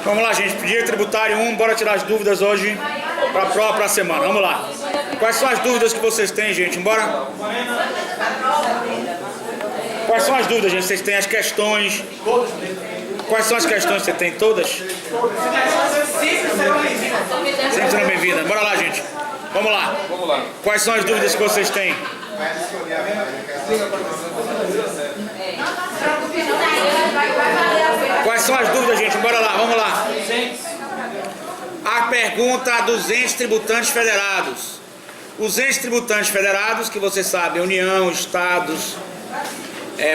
Vamos lá, gente. Direito tributário 1, bora tirar as dúvidas hoje para a própria semana. Vamos lá. Quais são as dúvidas que vocês têm, gente? Bora? Quais são as dúvidas, gente? Vocês têm as questões? Quais são as questões que você tem? Todas? Sempre serão bem-vindas. Bora lá, gente. Vamos lá. Quais são as dúvidas que vocês têm? Quais são as dúvidas, gente? Bora lá, vamos lá. A pergunta dos entes tributantes federados. Os entes tributantes federados, que você sabe, União, Estados,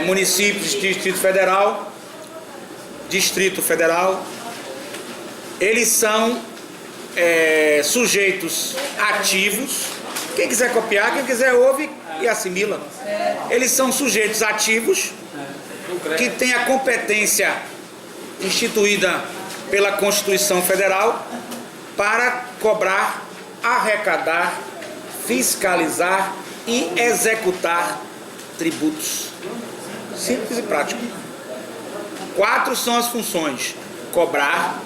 municípios, Distrito Federal, eles são sujeitos ativos. Quem quiser copiar, quem quiser ouve e assimila. Eles são sujeitos ativos que têm a competência instituída pela Constituição Federal para cobrar, arrecadar, fiscalizar e executar tributos. Simples e prático. 4 são as funções: cobrar,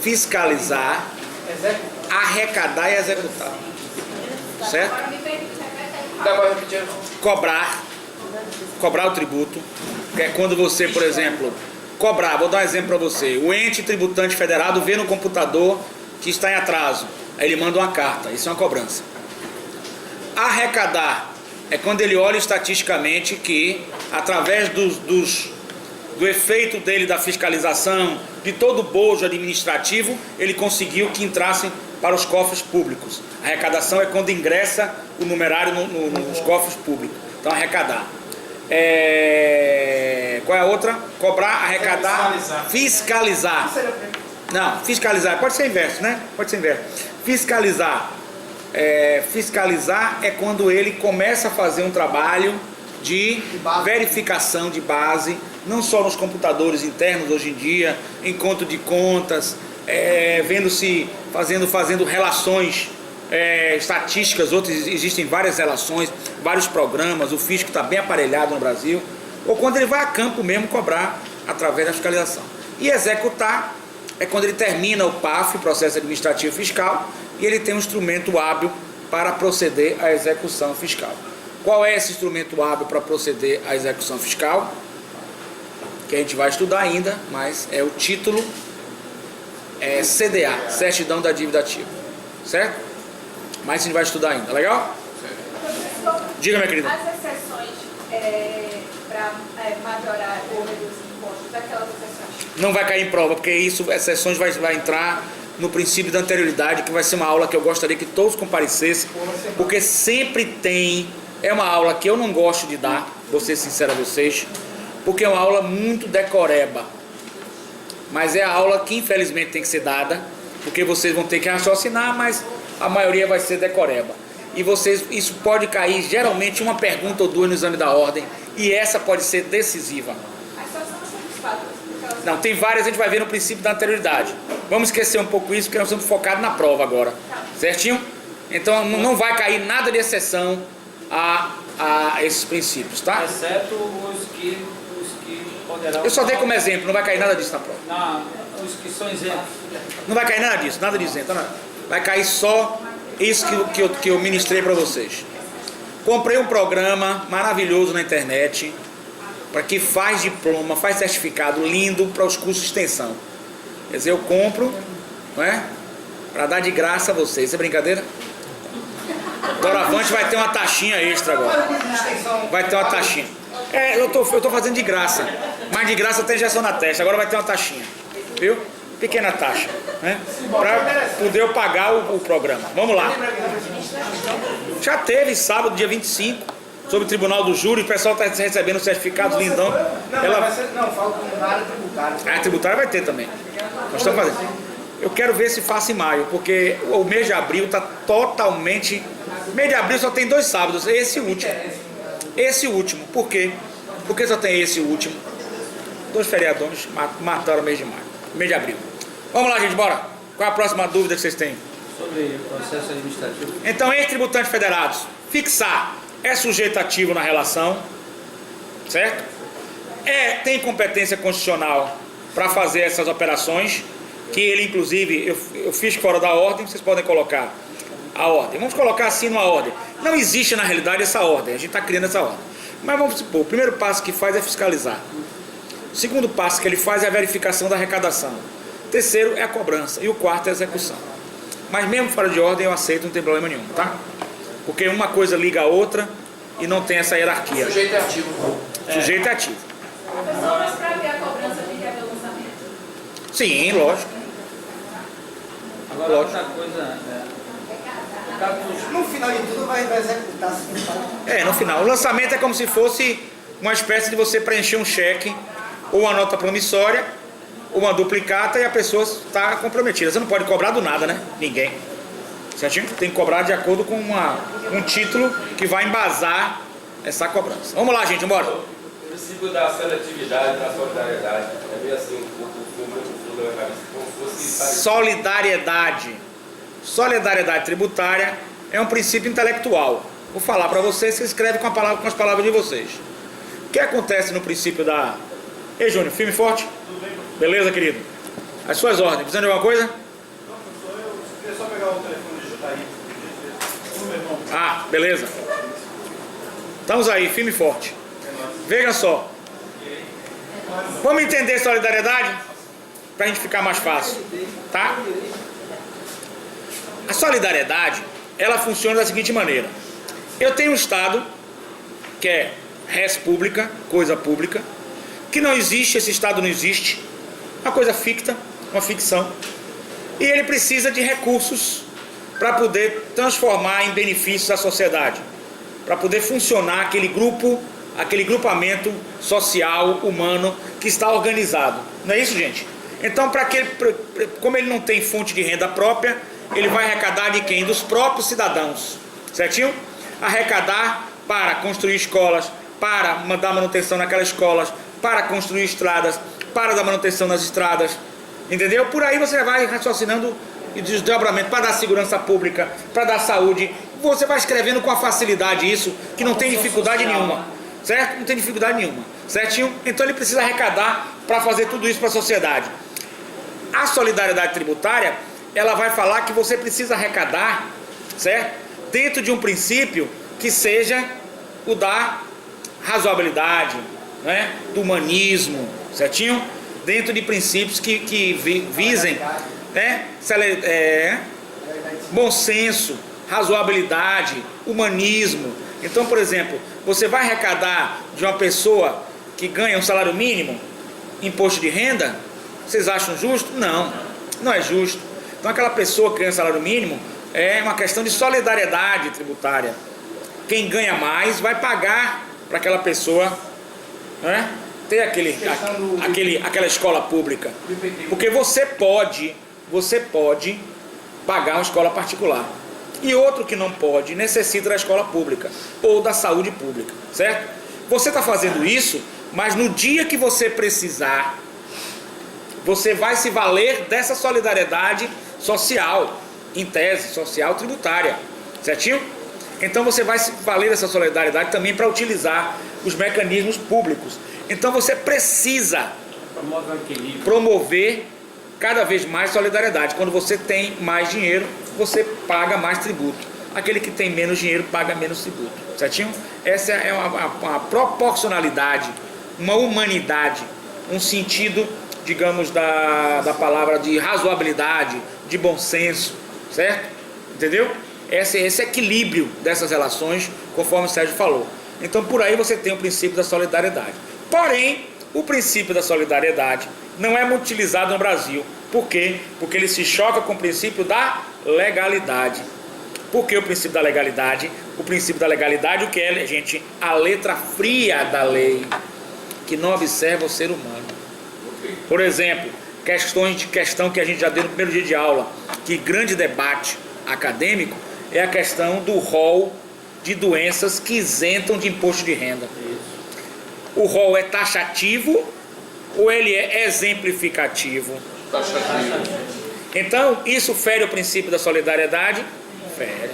fiscalizar, arrecadar e executar. Certo? Cobrar o tributo, que é quando você, por exemplo, cobrar, vou dar um exemplo para você. O ente tributante federado vê no computador que está em atraso, aí ele manda uma carta, isso é uma cobrança. Arrecadar é quando ele olha estatisticamente que, através do efeito dele da fiscalização, de todo o bojo administrativo, ele conseguiu que entrassem para os cofres públicos. A arrecadação é quando ingressa o numerário nos cofres públicos. Então, arrecadar. Qual é a outra? Cobrar, arrecadar, fiscalizar. Não, fiscalizar. Pode ser inverso, né? Pode ser inverso. Fiscalizar. Fiscalizar é quando ele começa a fazer um trabalho de verificação de base, não só nos computadores internos hoje em dia, encontro de contas, fazendo relações estatísticas, existem várias relações, vários programas, o fisco está bem aparelhado no Brasil, ou quando ele vai a campo mesmo cobrar através da fiscalização. E executar é quando ele termina o PAF, o processo administrativo fiscal, e ele tem um instrumento hábil para proceder à execução fiscal. Qual é esse instrumento hábil para proceder à execução fiscal? Que a gente vai estudar ainda, mas é o título CDA, Certidão da Dívida Ativa, certo? Mas a gente vai estudar ainda, legal? Diga, minha querida. As exceções para majorar ou reduzir impostos, aquelas exceções? Não vai cair em prova, porque isso, exceções vai entrar no princípio da anterioridade, que vai ser uma aula que eu gostaria que todos comparecessem, porque sempre tem, é uma aula que eu não gosto de dar, vou ser sincero a vocês, porque é uma aula muito decoreba, mas é a aula que infelizmente tem que ser dada, porque vocês vão ter que raciocinar, mas a maioria vai ser decoreba. E isso pode cair geralmente uma pergunta ou duas no exame da ordem, e essa pode ser decisiva. As só são satisfatórias. Não, tem várias, a gente vai ver no princípio da anterioridade. Vamos esquecer um pouco isso, porque nós estamos focados na prova agora. Certinho? Então não vai cair nada de exceção a esses princípios, tá? Exceto os que poderão... Eu só dei como exemplo, não vai cair nada disso na prova. Não, os que são isentos. Não vai cair nada disso, nada de isento, nada. Vai cair só isso que eu ministrei para vocês. Comprei um programa maravilhoso na internet, para que faz diploma, faz certificado lindo para os cursos de extensão. Quer dizer, eu compro, não é? Para dar de graça a vocês. Isso é brincadeira? Doravante vai ter uma taxinha extra agora. Vai ter uma taxinha. Eu tô fazendo de graça. Mas de graça tem injeção na testa. Agora vai ter uma taxinha. Viu? Pequena taxa, né? Para poder eu pagar o programa. Vamos lá. Já teve sábado, dia 25, sobre o Tribunal do Júri. O pessoal está recebendo certificados lindão. Não, falo na área tributária. A área tributária vai ter também. Nós estamos fazendo. Eu quero ver se faço em maio, porque o mês de abril está totalmente... O mês de abril só tem 2 sábados, esse último. Esse último. Por quê? Por que só tem esse último? 2 feriadões mataram o mês de maio. Mês de abril. Vamos lá, gente, bora. Qual é a próxima dúvida que vocês têm? Sobre o processo administrativo. Então, entre tributantes federados, fixar é sujeito ativo na relação, certo? Tem competência constitucional para fazer essas operações, que ele inclusive, eu fiz fora da ordem, vocês podem colocar a ordem. Vamos colocar assim numa ordem. Não existe na realidade essa ordem, a gente está criando essa ordem. Mas vamos supor, o primeiro passo que faz é fiscalizar. O segundo passo que ele faz é a verificação da arrecadação. O terceiro é a cobrança. E o quarto é a execução. Mas mesmo fora de ordem eu aceito, não tem problema nenhum, tá? Porque uma coisa liga a outra e não tem essa hierarquia. O sujeito é ativo. Sujeito é ativo. Professor, mas para ver a cobrança tem que haver o lançamento? Sim, lógico. Agora, Lógico. outra coisa, no caso dos No final de tudo vai executar. No final. O lançamento é como se fosse uma espécie de você preencher um cheque ou uma nota promissória ou uma duplicata e a pessoa está comprometida. Você não pode cobrar do nada, né? Ninguém. Certinho? Tem que cobrar de acordo com um título que vai embasar essa cobrança. Vamos lá, gente, bora. O princípio da seletividade, da solidariedade, é meio assim, o fundo da minha cabeça, como se fosse... Solidariedade. Solidariedade tributária é um princípio intelectual. Vou falar para vocês, você escreve com as palavras de vocês. O que acontece no princípio da... Ei, Júnior, firme e forte? Tudo bem, professor? Beleza, querido? As suas ordens. Precisando de alguma coisa? Não, professor, eu queria só pegar o telefone de Jutaí. Meu irmão. Ah, beleza. Estamos aí, firme e forte. Veja só. Vamos entender solidariedade? Para a gente ficar mais fácil. Tá? A solidariedade, ela funciona da seguinte maneira. Eu tenho um Estado, que é res pública, coisa pública, que não existe, esse Estado não existe, uma coisa ficta, uma ficção, e ele precisa de recursos para poder transformar em benefícios a sociedade, para poder funcionar aquele grupo, aquele grupamento social, humano, que está organizado. Não é isso, gente? Então, como ele não tem fonte de renda própria, ele vai arrecadar de quem? Dos próprios cidadãos, certinho? Arrecadar para construir escolas, para dar manutenção naquelas escolas, para construir estradas, para dar manutenção nas estradas, entendeu? Por aí você vai raciocinando e desdobramento, para dar segurança pública, para dar saúde, você vai escrevendo com a facilidade isso, que não tem dificuldade nenhuma, certo? Não tem dificuldade nenhuma, certinho? Então ele precisa arrecadar para fazer tudo isso para a sociedade. A solidariedade tributária, ela vai falar que você precisa arrecadar, certo? Dentro de um princípio que seja o da razoabilidade, né? Do humanismo, certinho? Dentro de princípios que visem, né? Bom senso, razoabilidade, humanismo. Então, por exemplo, você vai arrecadar de uma pessoa que ganha um salário mínimo, imposto de renda, vocês acham justo? Não, não é justo. Então aquela pessoa que ganha salário mínimo é uma questão de solidariedade tributária. Quem ganha mais vai pagar para aquela pessoa, né, ter aquela escola pública. Porque você pode pagar uma escola particular. E outro que não pode, necessita da escola pública ou da saúde pública, certo? Você está fazendo isso, mas no dia que você precisar, você vai se valer dessa solidariedade social, em tese, social tributária, certinho? Então você vai se valer dessa solidariedade também para utilizar os mecanismos públicos. Então você precisa promover cada vez mais solidariedade. Quando você tem mais dinheiro, você paga mais tributo. Aquele que tem menos dinheiro paga menos tributo, certinho? Essa é uma proporcionalidade, uma humanidade, um sentido, digamos, da palavra de razoabilidade, de bom senso, certo? Entendeu? Esse equilíbrio dessas relações, conforme o Sérgio falou. Então, por aí você tem o princípio da solidariedade. Porém, o princípio da solidariedade não é muito utilizado no Brasil. Por quê? Porque ele se choca com o princípio da legalidade. Por que o princípio da legalidade? O princípio da legalidade, o que é, gente? A letra fria da lei, que não observa o ser humano. Por exemplo, questão que a gente já deu no primeiro dia de aula, que grande debate acadêmico, é a questão do rol de doenças que isentam de imposto de renda. O rol é taxativo ou ele é exemplificativo? Taxativo. Então, isso fere o princípio da solidariedade? Fere.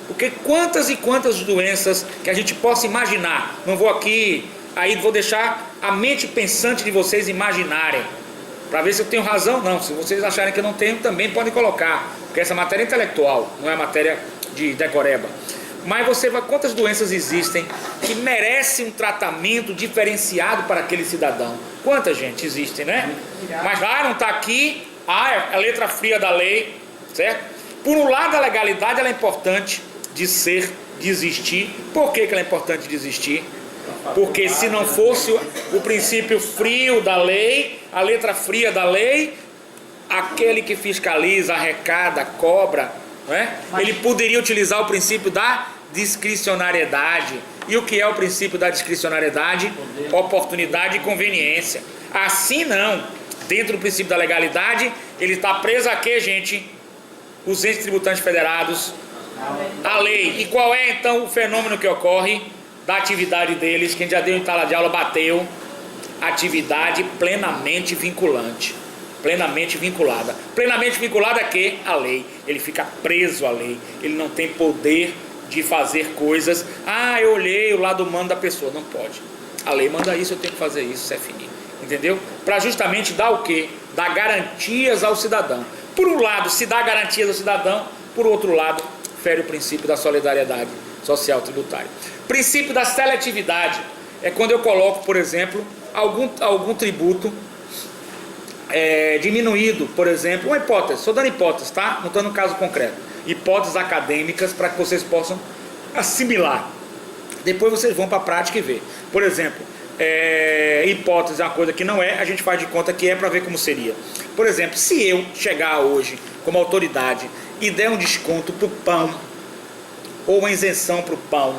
Porque quantas e quantas doenças que a gente possa imaginar, não vou aqui, aí vou deixar a mente pensante de vocês imaginarem. Para ver se eu tenho razão, não. Se vocês acharem que eu não tenho, também podem colocar. Porque essa matéria é intelectual, não é matéria de decoreba. Mas você vai, quantas doenças existem que merecem um tratamento diferenciado para aquele cidadão? Quantas, gente, existem, né? Mas não está aqui, é a letra fria da lei, certo? Por um lado, a legalidade ela é importante de existir. Por que ela é importante de existir? Porque se não fosse o princípio frio da lei, a letra fria da lei, aquele que fiscaliza, arrecada, cobra, né? Ele poderia utilizar o princípio da discricionariedade. E o que é o princípio da discricionariedade? Oportunidade e conveniência. Assim não. Dentro do princípio da legalidade, ele está preso a quê, gente? Os entes tributantes federados, a lei. E qual é então o fenômeno que ocorre da atividade deles? Quem já deu em sala de aula bateu. Atividade plenamente vinculante. Plenamente vinculada. Plenamente vinculada a quê? A lei. Ele fica preso à lei. Ele não tem poder de fazer coisas. Eu olhei o lado humano da pessoa. Não pode. A lei manda isso, eu tenho que fazer isso, isso é finito. Entendeu? Para justamente dar o quê? Dar garantias ao cidadão. Por um lado, se dá garantias ao cidadão. Por outro lado, fere o princípio da solidariedade social tributária. Princípio da seletividade é quando eu coloco, por exemplo, algum tributo diminuído, por exemplo, uma hipótese, estou dando hipóteses, tá? Não estou no caso concreto. Hipóteses acadêmicas para que vocês possam assimilar. Depois vocês vão para a prática e ver. Por exemplo, hipótese é uma coisa que não é, a gente faz de conta que é para ver como seria. Por exemplo, se eu chegar hoje como autoridade e der um desconto para o pão, ou uma isenção para o pão,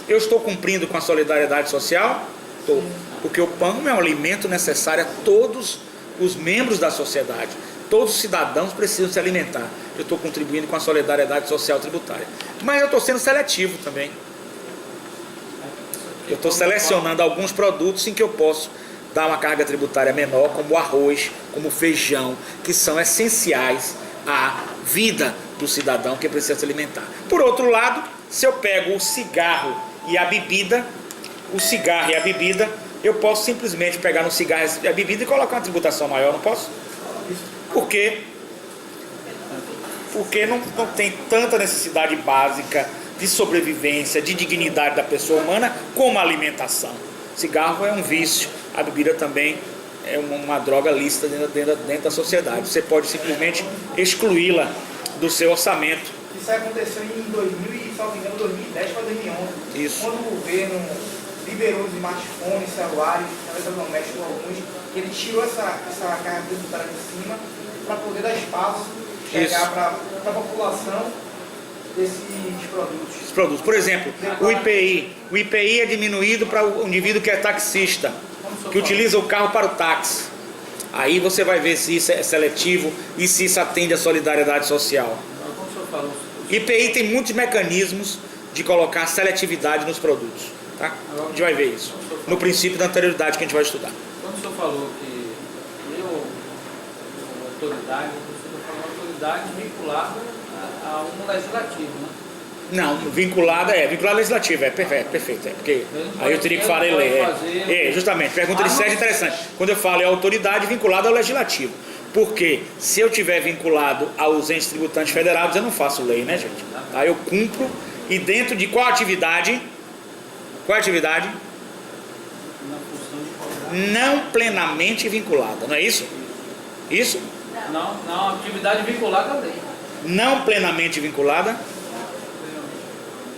eu estou cumprindo com a solidariedade social? Estou. Porque o pão é um alimento necessário a todos os membros da sociedade. Todos os cidadãos precisam se alimentar. Eu estou contribuindo com a solidariedade social tributária. Mas eu estou sendo seletivo também. Eu estou selecionando alguns produtos em que eu posso dar uma carga tributária menor, como o arroz, como o feijão, que são essenciais à vida do cidadão que precisa se alimentar. Por outro lado, se eu pego o cigarro e a bebida, eu posso simplesmente pegar no cigarro e a bebida e colocar uma tributação maior, não posso? Por quê? Porque não tem tanta necessidade básica de sobrevivência, de dignidade da pessoa humana como a alimentação. Cigarro é um vício, a bebida também é uma droga lícita dentro da sociedade. Você pode simplesmente excluí-la do seu orçamento. Isso aconteceu em 2010 para 2011. Isso. Quando o governo liberou os smartphones, celulares, eletrodomésticos alguns, ele tirou essa carga tributária de cima para poder dar espaço, chegar para a população desses produtos. Por exemplo, o IPI é diminuído para o indivíduo que é taxista, que utiliza o carro para o táxi. Aí você vai ver se isso é seletivo e se isso atende à solidariedade social. IPI tem muitos mecanismos de colocar seletividade nos produtos. Tá? A gente vai ver isso no princípio da anterioridade que a gente vai estudar. Quando o senhor falou que autoridade, você está falando autoridade vinculada a um legislativo, né? Não, vinculada legislativa, perfeito, porque aí eu teria que falar e ler. Justamente, pergunta de Sérgio interessante. Quando eu falo autoridade vinculada ao legislativo, porque se eu tiver vinculado aos entes tributantes federados, eu não faço lei, né, gente? Aí eu cumpro, e dentro de qual atividade? Qual atividade? Não plenamente vinculada, não é isso? Isso? Não, atividade vinculada à lei. Não plenamente vinculada?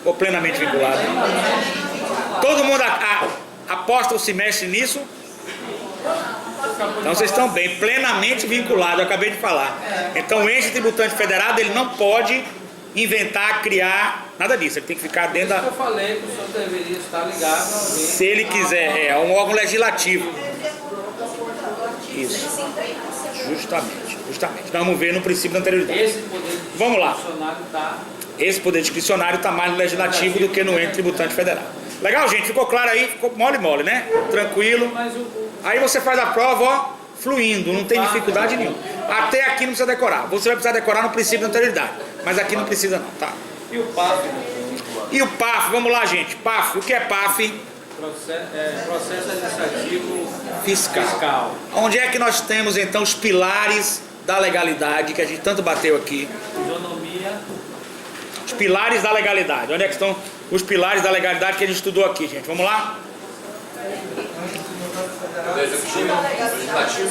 Ou plenamente vinculada? Todo mundo aposta o semestre nisso? Então vocês estão bem, plenamente vinculado, eu acabei de falar. Então o ente tributante federado, ele não pode inventar, criar, nada disso, ele tem que ficar dentro da... Eu falei que o senhor deveria estar ligado a alguém. Se ele quiser, é um órgão legislativo. Isso. Justamente. Vamos ver no princípio da anterioridade. Esse poder Vamos lá. discricionário está... Esse poder discricionário está mais no legislativo do que no ente tributante federal. Legal, gente? Ficou claro aí? Ficou mole, né? Tranquilo. Aí você faz a prova, ó, fluindo, não tem dificuldade nenhuma. Até aqui não precisa decorar. Você vai precisar decorar no princípio da anterioridade. Mas aqui não precisa não, tá? E o PAF? E o PAF, vamos lá, gente. PAF, o que é PAF? Processo administrativo Fiscal. Onde é que nós temos então os pilares da legalidade que a gente tanto bateu aqui? Isonomia. Os pilares da legalidade. Onde é que estão os pilares da legalidade que a gente estudou aqui, gente? Vamos lá? Poder executivo, legislativo.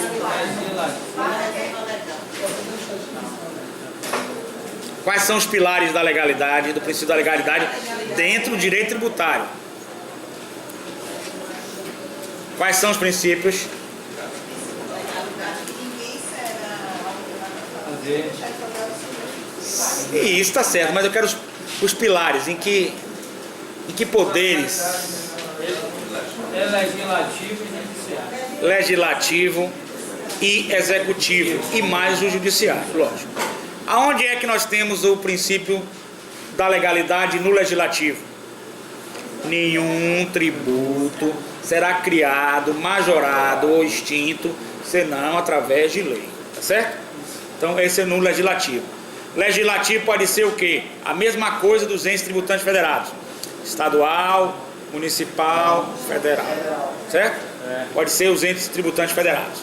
Quais são os pilares da legalidade, do princípio da legalidade dentro do direito tributário? Quais são os princípios? E isso está certo, mas eu quero os pilares, em que poderes? É legislativo e judiciário. Legislativo e executivo, e mais o judiciário, lógico. Aonde é que nós temos o princípio da legalidade no legislativo? Nenhum tributo será criado, majorado ou extinto, senão através de lei, tá certo? Então esse é no legislativo. Legislativo pode ser o quê? A mesma coisa dos entes tributantes federados. Estadual, municipal, federal, certo? Pode ser os entes tributantes federados.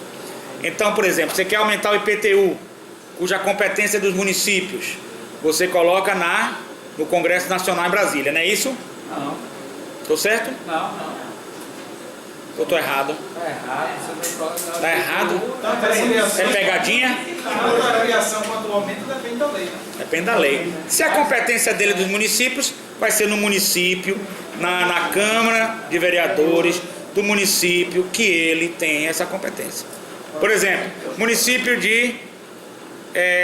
Então, por exemplo, você quer aumentar o IPTU, cuja competência é dos municípios, você coloca no Congresso Nacional em Brasília, não é isso? Não. Estou certo? Não. Ou estou errado? Está errado. Você não coloca. Está errado? É pegadinha? Tanto a criação quanto o aumento depende da lei, né? Depende da lei. Se a competência dele é dos municípios, vai ser no município, na Câmara de Vereadores do município que ele tem essa competência. Por exemplo, município de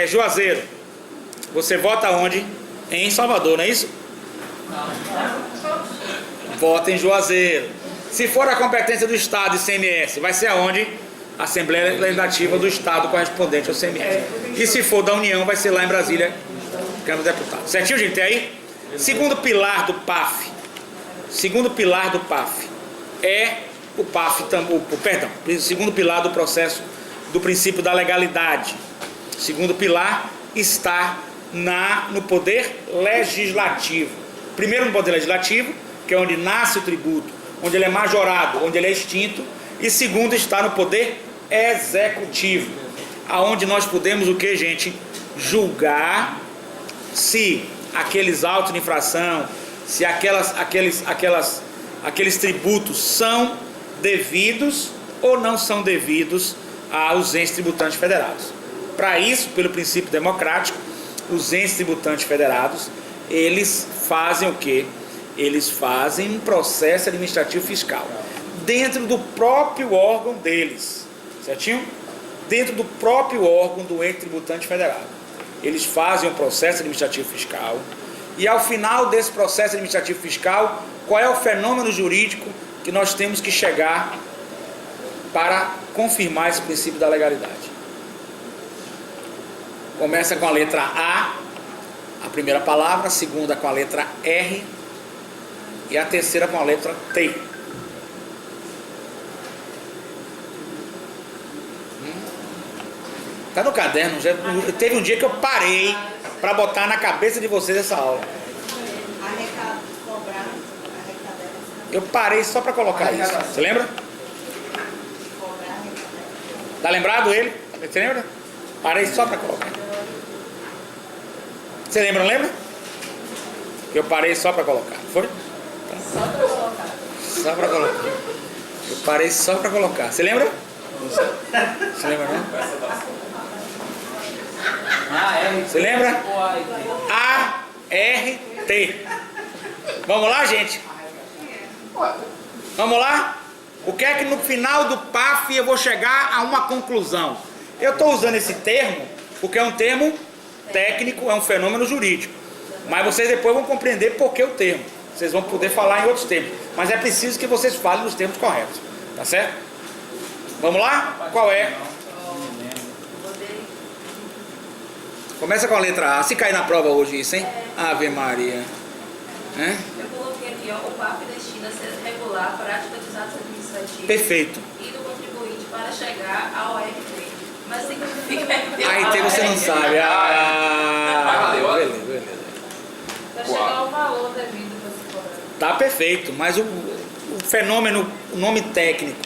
Juazeiro. Você vota onde? Em Salvador, não é isso? Vota em Juazeiro. Se for a competência do Estado, ICMS, vai ser aonde? Assembleia Legislativa do Estado correspondente ao ICMS. E se for da União, vai ser lá em Brasília, Câmara dos Deputados. Certinho, gente? Tem aí? Segundo pilar do PAF. Segundo pilar do PAF é o PAF, perdão, segundo pilar do processo do princípio da legalidade. Segundo pilar está no poder legislativo. Primeiro no poder legislativo, que é onde nasce o tributo, onde ele é majorado, onde ele é extinto. E segundo está no poder executivo, aonde nós podemos o que, gente? Julgar se aqueles autos de infração, se aqueles tributos são devidos ou não são devidos aos entes tributantes federados. Para isso, pelo princípio democrático, os entes tributantes federados, eles fazem o quê? Eles fazem um processo administrativo fiscal dentro do próprio órgão deles, certinho? Dentro do próprio órgão do ente tributante federado. Eles fazem um processo administrativo fiscal e ao final desse processo administrativo fiscal, qual é o fenômeno jurídico que nós temos que chegar para confirmar esse princípio da legalidade? Começa com a letra A, a primeira palavra, a segunda com a letra R e a terceira com a letra T. Tá no caderno, teve um dia que eu parei para botar na cabeça de vocês essa aula. Eu parei só para colocar isso. Você lembra? Tá lembrado ele? Você lembra? Parei só para colocar. Você lembra, não lembra? Eu parei só para colocar, foi? Só para colocar. Só para colocar. Eu parei só para colocar. Você lembra? Você lembra, não? Você lembra? A-R-T. Vamos lá, gente? Vamos lá? O que é que no final do PAF eu vou chegar a uma conclusão? Eu estou usando esse termo porque é um termo técnico, é um fenômeno jurídico. Mas vocês depois vão compreender por que o termo. Vocês vão poder falar em outros termos. Mas é preciso que vocês falem nos termos corretos. Tá certo? Vamos lá? Qual é? Começa com a letra A. Se cair na prova hoje isso, hein? Ave Maria. Eu coloquei aqui, ó, o PAF destina a ser regular a prática dos atos administrativos Perfeito. e do contribuinte para chegar ao ART. Mas significa ART você não sabe. Beleza. para chegar ao valor devido para se cobrar. Tá perfeito, mas o fenômeno, o nome técnico.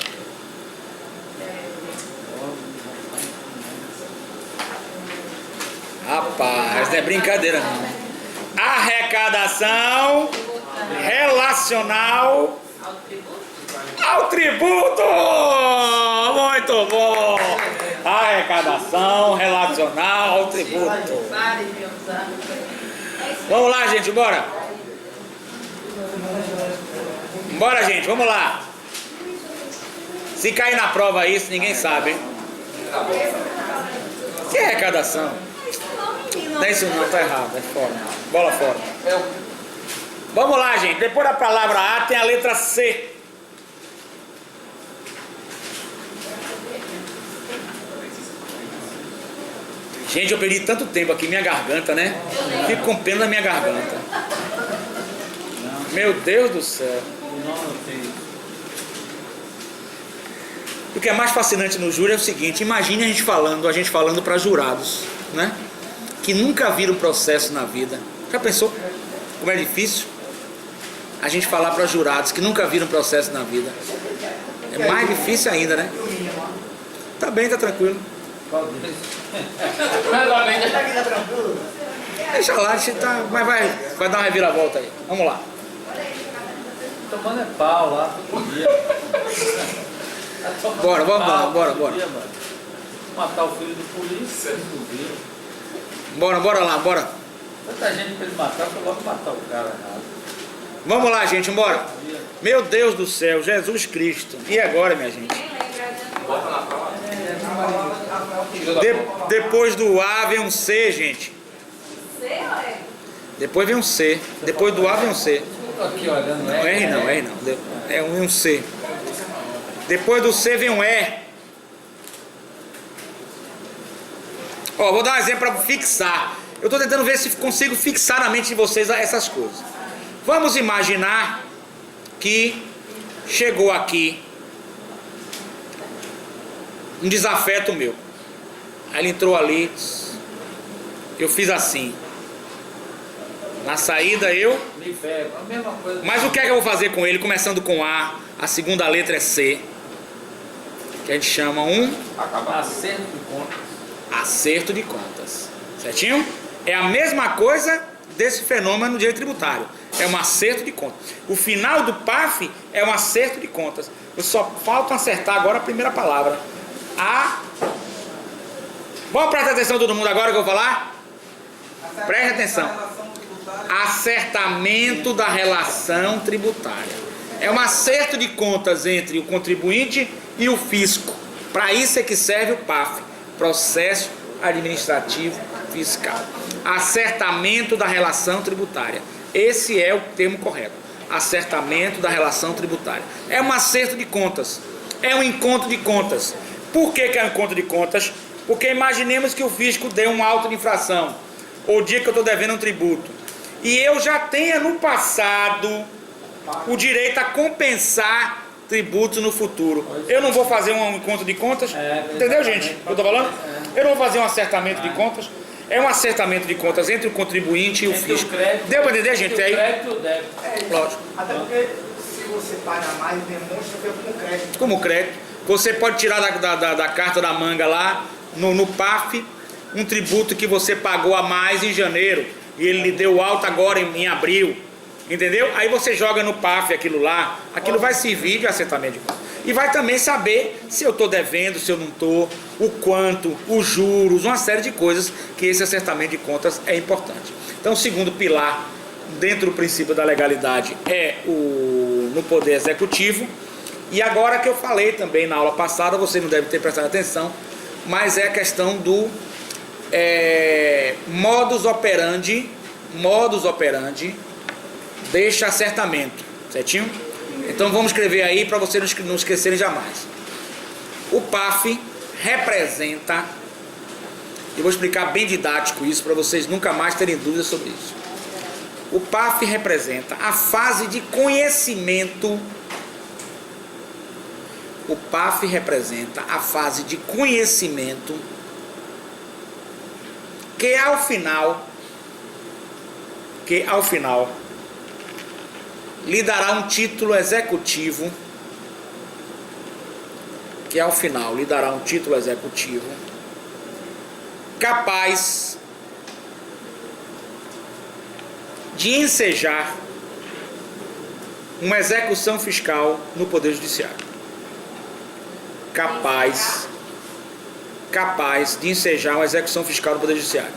Rapaz, não é brincadeira não. Arrecadação relacional ao tributo. Muito bom. Arrecadação relacional ao tributo. Vamos lá, gente, bora. Bora, gente, vamos lá. Se cair na prova aí, isso ninguém sabe, hein? Que arrecadação? Não é isso não, tá errado, é fora. Bola fora. Vamos lá, gente. Depois da palavra A tem a letra C. Gente, eu perdi tanto tempo aqui, minha garganta, né? Fico com pena da minha garganta. Meu Deus do céu. O que é mais fascinante no júri é o seguinte: imagine a gente falando para jurados, né? Que nunca viram processo na vida. Já pensou como é difícil a gente falar para jurados que nunca viram processo na vida? É mais difícil ainda, né? Tá bem, tá tranquilo. Deixa lá, mas vai dar uma reviravolta aí. Vamos lá. Tomando é pau lá todo dia. Bora. Dia, matar o filho do polícia, Bora lá. Tanta gente pra ele matar, foi logo matar o cara errado. Vamos lá, gente, bora. Meu Deus do céu, Jesus Cristo. E agora, minha gente? Depois do A vem um C, gente. Depois vem um C. Depois do A vem um C. Tô aqui olhando, Não, R não. É um C. Depois do C vem um E. Ó, vou dar um exemplo para fixar. Eu estou tentando ver se consigo fixar na mente de vocês essas coisas. Vamos imaginar que chegou aqui um desafeto meu. Aí ele entrou ali, eu fiz assim. Na saída eu... Me pego, a mesma coisa. Mas o que é que eu vou fazer com ele? Começando com A, a segunda letra é C, que a gente chama um... Acerto de contas. Acerto de contas. Certinho? É a mesma coisa desse fenômeno no direito tributário. É um acerto de contas. O final do PAF é um acerto de contas. Eu só falta acertar agora a primeira palavra. Vamos prestar atenção todo mundo agora que eu vou falar? Preste atenção. Acertamento da relação tributária. É um acerto de contas entre o contribuinte e o fisco. Para isso é que serve o PAF. Processo Administrativo Fiscal. Acertamento da relação tributária. Esse é o termo correto. Acertamento da relação tributária. É um acerto de contas. É um encontro de contas. Por que é um encontro de contas? Porque imaginemos que o fisco dê um auto de infração, ou o dia que eu estou devendo um tributo, e eu já tenha no passado o direito a compensar tributos no futuro. Eu não vou fazer um encontro de contas? Entendeu, gente? O que eu estou falando? Eu não vou fazer um acertamento de contas. É um acertamento de contas entre o contribuinte e o fisco. Deu para entender, gente? Entre o Aí, crédito e o débito. lógico. Até porque se você paga mais, demonstra que é como crédito. Como crédito, você pode tirar da carta da manga lá, no PAF, um tributo que você pagou a mais em janeiro e ele lhe deu alta agora em abril, entendeu? Aí você joga no PAF aquilo lá, aquilo vai servir de acertamento de contas. E vai também saber se eu estou devendo, se eu não estou, o quanto, os juros, uma série de coisas que esse acertamento de contas é importante. Então o segundo pilar dentro do princípio da legalidade é no poder executivo. E agora que eu falei também na aula passada, você não deve ter prestado atenção, mas é a questão do modus operandi deste acertamento, certinho? Então vamos escrever aí para vocês não esquecerem jamais. O PAF representa, eu vou explicar bem didático isso para vocês nunca mais terem dúvidas sobre isso. O PAF representa a fase de conhecimento. O PAF representa a fase de conhecimento que ao final lhe dará um título executivo, que ao final lhe dará um título executivo capaz de ensejar uma execução fiscal no Poder Judiciário. Capaz de ensejar uma execução fiscal no Poder Judiciário.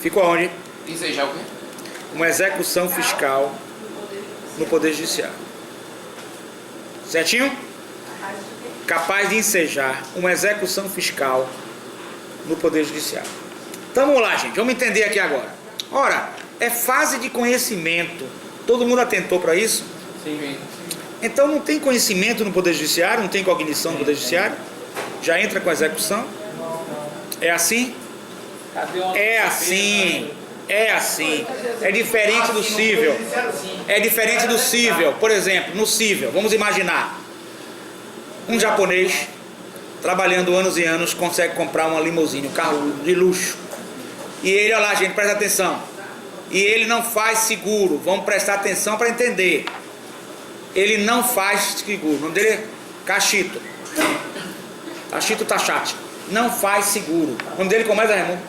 Ficou aonde? Ensejar o quê? Uma execução fiscal no Poder Judiciário. Certinho? Capaz de ensejar uma execução fiscal no Poder Judiciário. Então vamos lá, gente. Vamos entender aqui agora. Ora, é fase de conhecimento. Todo mundo atentou para isso? Sim. Então não tem conhecimento no Poder Judiciário, não tem cognição no Poder Judiciário? Já entra com a execução? É assim? É assim. É assim. É diferente do cível. É diferente do cível. Por exemplo, no cível, vamos imaginar um japonês trabalhando anos e anos consegue comprar uma limusine, um carro de luxo. E ele, olha lá, gente, presta atenção. E ele não faz seguro. Vamos prestar atenção para entender. Ele não faz seguro. O nome dele é Cachito. Cachito Tachate. Não faz seguro. O nome dele como é, Zé Raimundo?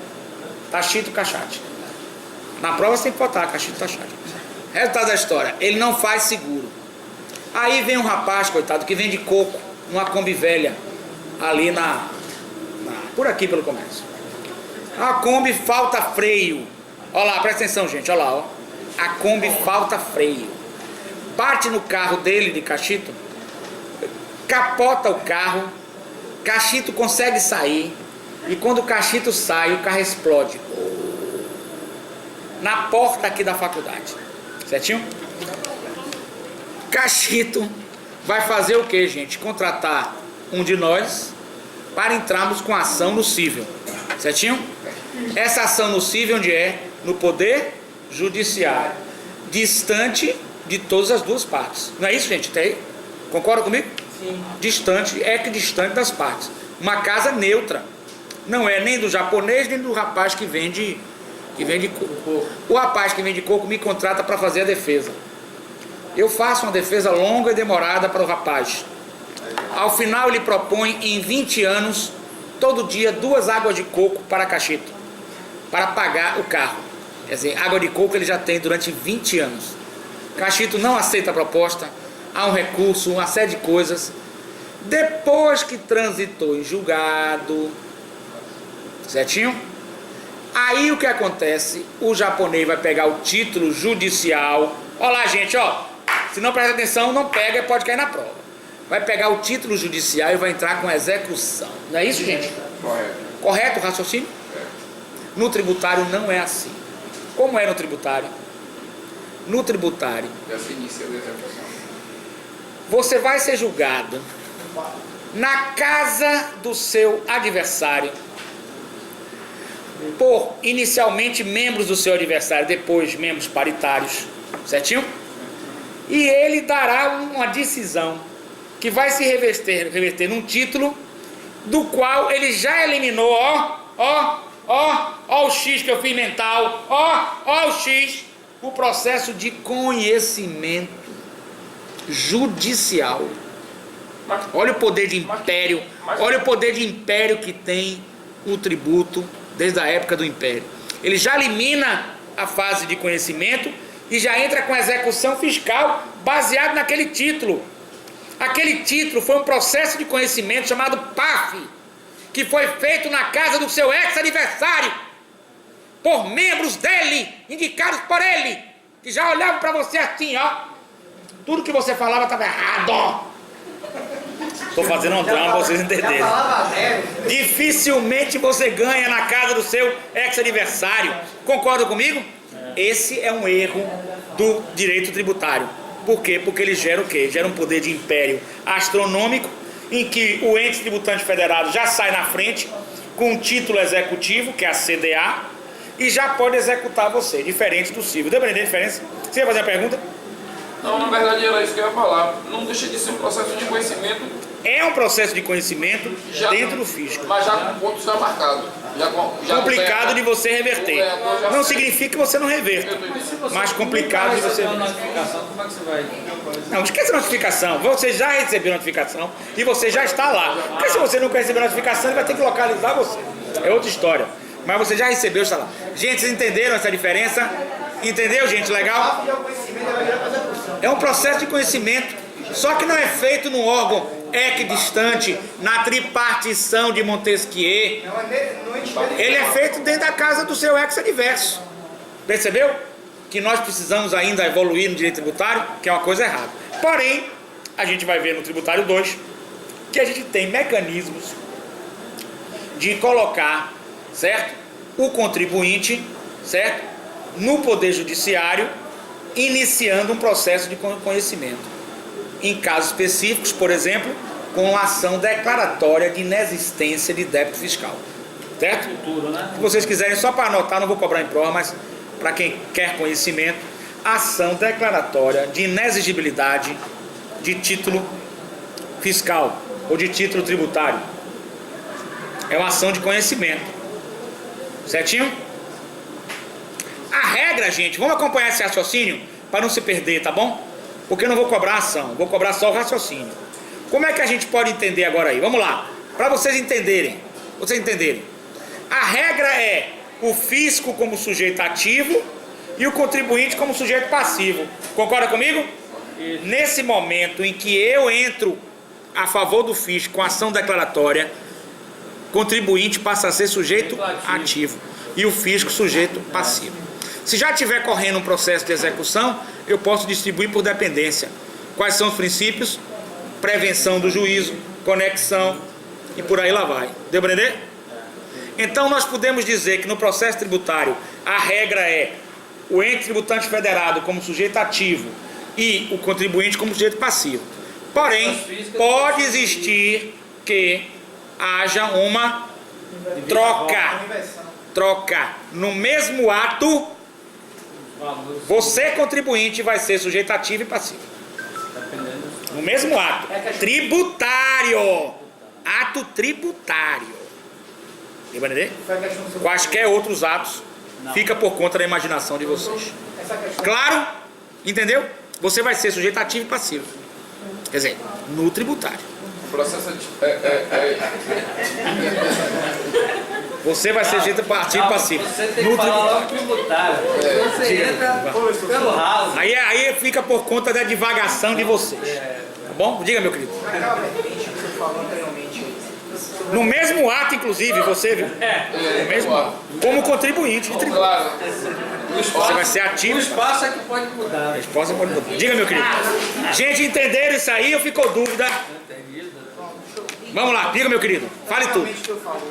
Cachito Cachate. Na prova você tem que botar Cachito Tachate. Resultado da história. Ele não faz seguro. Aí vem um rapaz, coitado, que vende coco numa Kombi velha. Ali por aqui pelo comércio. A Kombi falta freio. Olha lá, presta atenção, gente. Olha lá, ó. A Kombi falta freio. Bate no carro dele, de Cachito. Capota o carro. Cachito consegue sair. E quando o Cachito sai, o carro explode. Na porta aqui da faculdade. Certinho? Cachito vai fazer o que, gente? Contratar um de nós para entrarmos com ação no cível. Certinho? Essa ação no cível onde é? No Poder Judiciário. Distante de todas as duas partes. Não é isso, gente? Tá aí? Concorda comigo? Sim. Distante, equidistante das partes. Uma casa neutra. Não é nem do japonês, nem do rapaz que vende coco. O rapaz que vende coco me contrata para fazer a defesa. Eu faço uma defesa longa e demorada para o rapaz. Ao final ele propõe em 20 anos, todo dia, 2 águas de coco para Cachito, para pagar o carro. Quer dizer, água de coco ele já tem durante 20 anos. Cachito não aceita a proposta, há um recurso, uma série de coisas. Depois que transitou em julgado, certinho? Aí o que acontece? O japonês vai pegar o título judicial. Olha lá, gente, ó. Se não presta atenção, não pega e pode cair na prova. Vai pegar o título judicial e vai entrar com execução. Não é isso, gente? Correto. Correto o raciocínio? No tributário não é assim. Como é no tributário? No tributário, Já se inicia a execução. você vai ser julgado na casa do seu adversário por inicialmente membros do seu adversário, depois membros paritários, certinho? E ele dará uma decisão que vai se reverter num título do qual ele já eliminou, ó o X que eu fiz mental, ó o X, o processo de conhecimento judicial. Olha o poder de império, olha o poder de império que tem o tributo desde a época do império. Ele já elimina a fase de conhecimento e já entra com execução fiscal baseado naquele título. Aquele título foi um processo de conhecimento chamado PAF, que foi feito na casa do seu ex-adversário, por membros dele, indicados por ele, que já olhavam para você assim, ó. Tudo que você falava estava errado. Estou fazendo um drama para vocês entenderem. Dificilmente você ganha na casa do seu ex-adversário. Concorda comigo? Esse é um erro do direito tributário. Por quê? Porque ele gera o quê? Gera um poder de império astronômico, em que o ente tributante federado já sai na frente com um título executivo, que é a CDA, e já pode executar você, diferente do cível. Deu para entender a diferença? Você vai fazer uma pergunta? Não, na verdade era isso que eu ia falar. Não deixa de ser um processo de conhecimento. É um processo de conhecimento Já, dentro do fisco. mas já com pontos já marcados. complicado de você reverter. Não significa que você não reverta, mas complicado de você receber uma reverter. notificação, como é que você vai? Não, esqueça a notificação. Você já recebeu a notificação e você já está lá. Porque se você nunca recebeu a notificação, ele vai ter que localizar você. É outra história. Mas você já recebeu, está lá. Gente, vocês entenderam essa diferença? Entendeu, gente? Legal? É um processo de conhecimento. Só que não é feito num órgão equidistante, na tripartição de Montesquieu. Ele é feito dentro da casa do seu ex-adverso. Percebeu? Que nós precisamos ainda evoluir no direito tributário, que é uma coisa errada. Porém, a gente vai ver no tributário 2 que a gente tem mecanismos de colocar, certo? O contribuinte, certo? No Poder Judiciário, iniciando um processo de conhecimento. Em casos específicos, por exemplo, com ação declaratória de inexistência de débito fiscal. Certo? Futuro, né? Se vocês quiserem, só para anotar, não vou cobrar em prova, mas para quem quer conhecimento, ação declaratória de inexigibilidade de título fiscal ou de título tributário. É uma ação de conhecimento. Certinho? A regra, gente, vamos acompanhar esse raciocínio para não se perder, tá bom? Porque eu não vou cobrar a ação, vou cobrar só o raciocínio. Como é que a gente pode entender agora aí? Vamos lá, para vocês entenderem. A regra é o fisco como sujeito ativo e o contribuinte como sujeito passivo. Concorda comigo? Nesse momento em que eu entro a favor do fisco com ação declaratória, contribuinte passa a ser sujeito ativo e o fisco sujeito passivo. Se já estiver correndo um processo de execução, eu posso distribuir por dependência. Quais são os princípios? Prevenção do juízo, conexão e por aí lá vai. Deu para entender? Então nós podemos dizer que no processo tributário a regra é o ente tributante federado como sujeito ativo e o contribuinte como sujeito passivo. Porém, pode existir que haja uma troca. No mesmo ato, você contribuinte vai ser sujeito ativo e passivo. No mesmo ato. Tributário. Ato tributário. Deu para entender? Quaisquer outros atos fica por conta da imaginação de vocês. Claro? Entendeu? Você vai ser sujeito ativo e passivo. Quer dizer, no tributário. O processo Você vai ser sujeito ativo e passivo. Você tem que falar logo tributário. Você entra pelo ralo. Aí fica por conta da divagação de vocês. Tá bom? Diga, meu querido. Aquela vertente que você falou anteriormente. No mesmo ato, inclusive, você viu? No mesmo ato. Como contribuinte de tributo. Claro. Você vai ser ativo. O espaço é que pode mudar. A resposta pode mudar. Diga, meu querido. Gente, entenderam isso aí ou ficou dúvida? Vamos lá, diga, meu querido. Fale tudo. Realmente o que eu falo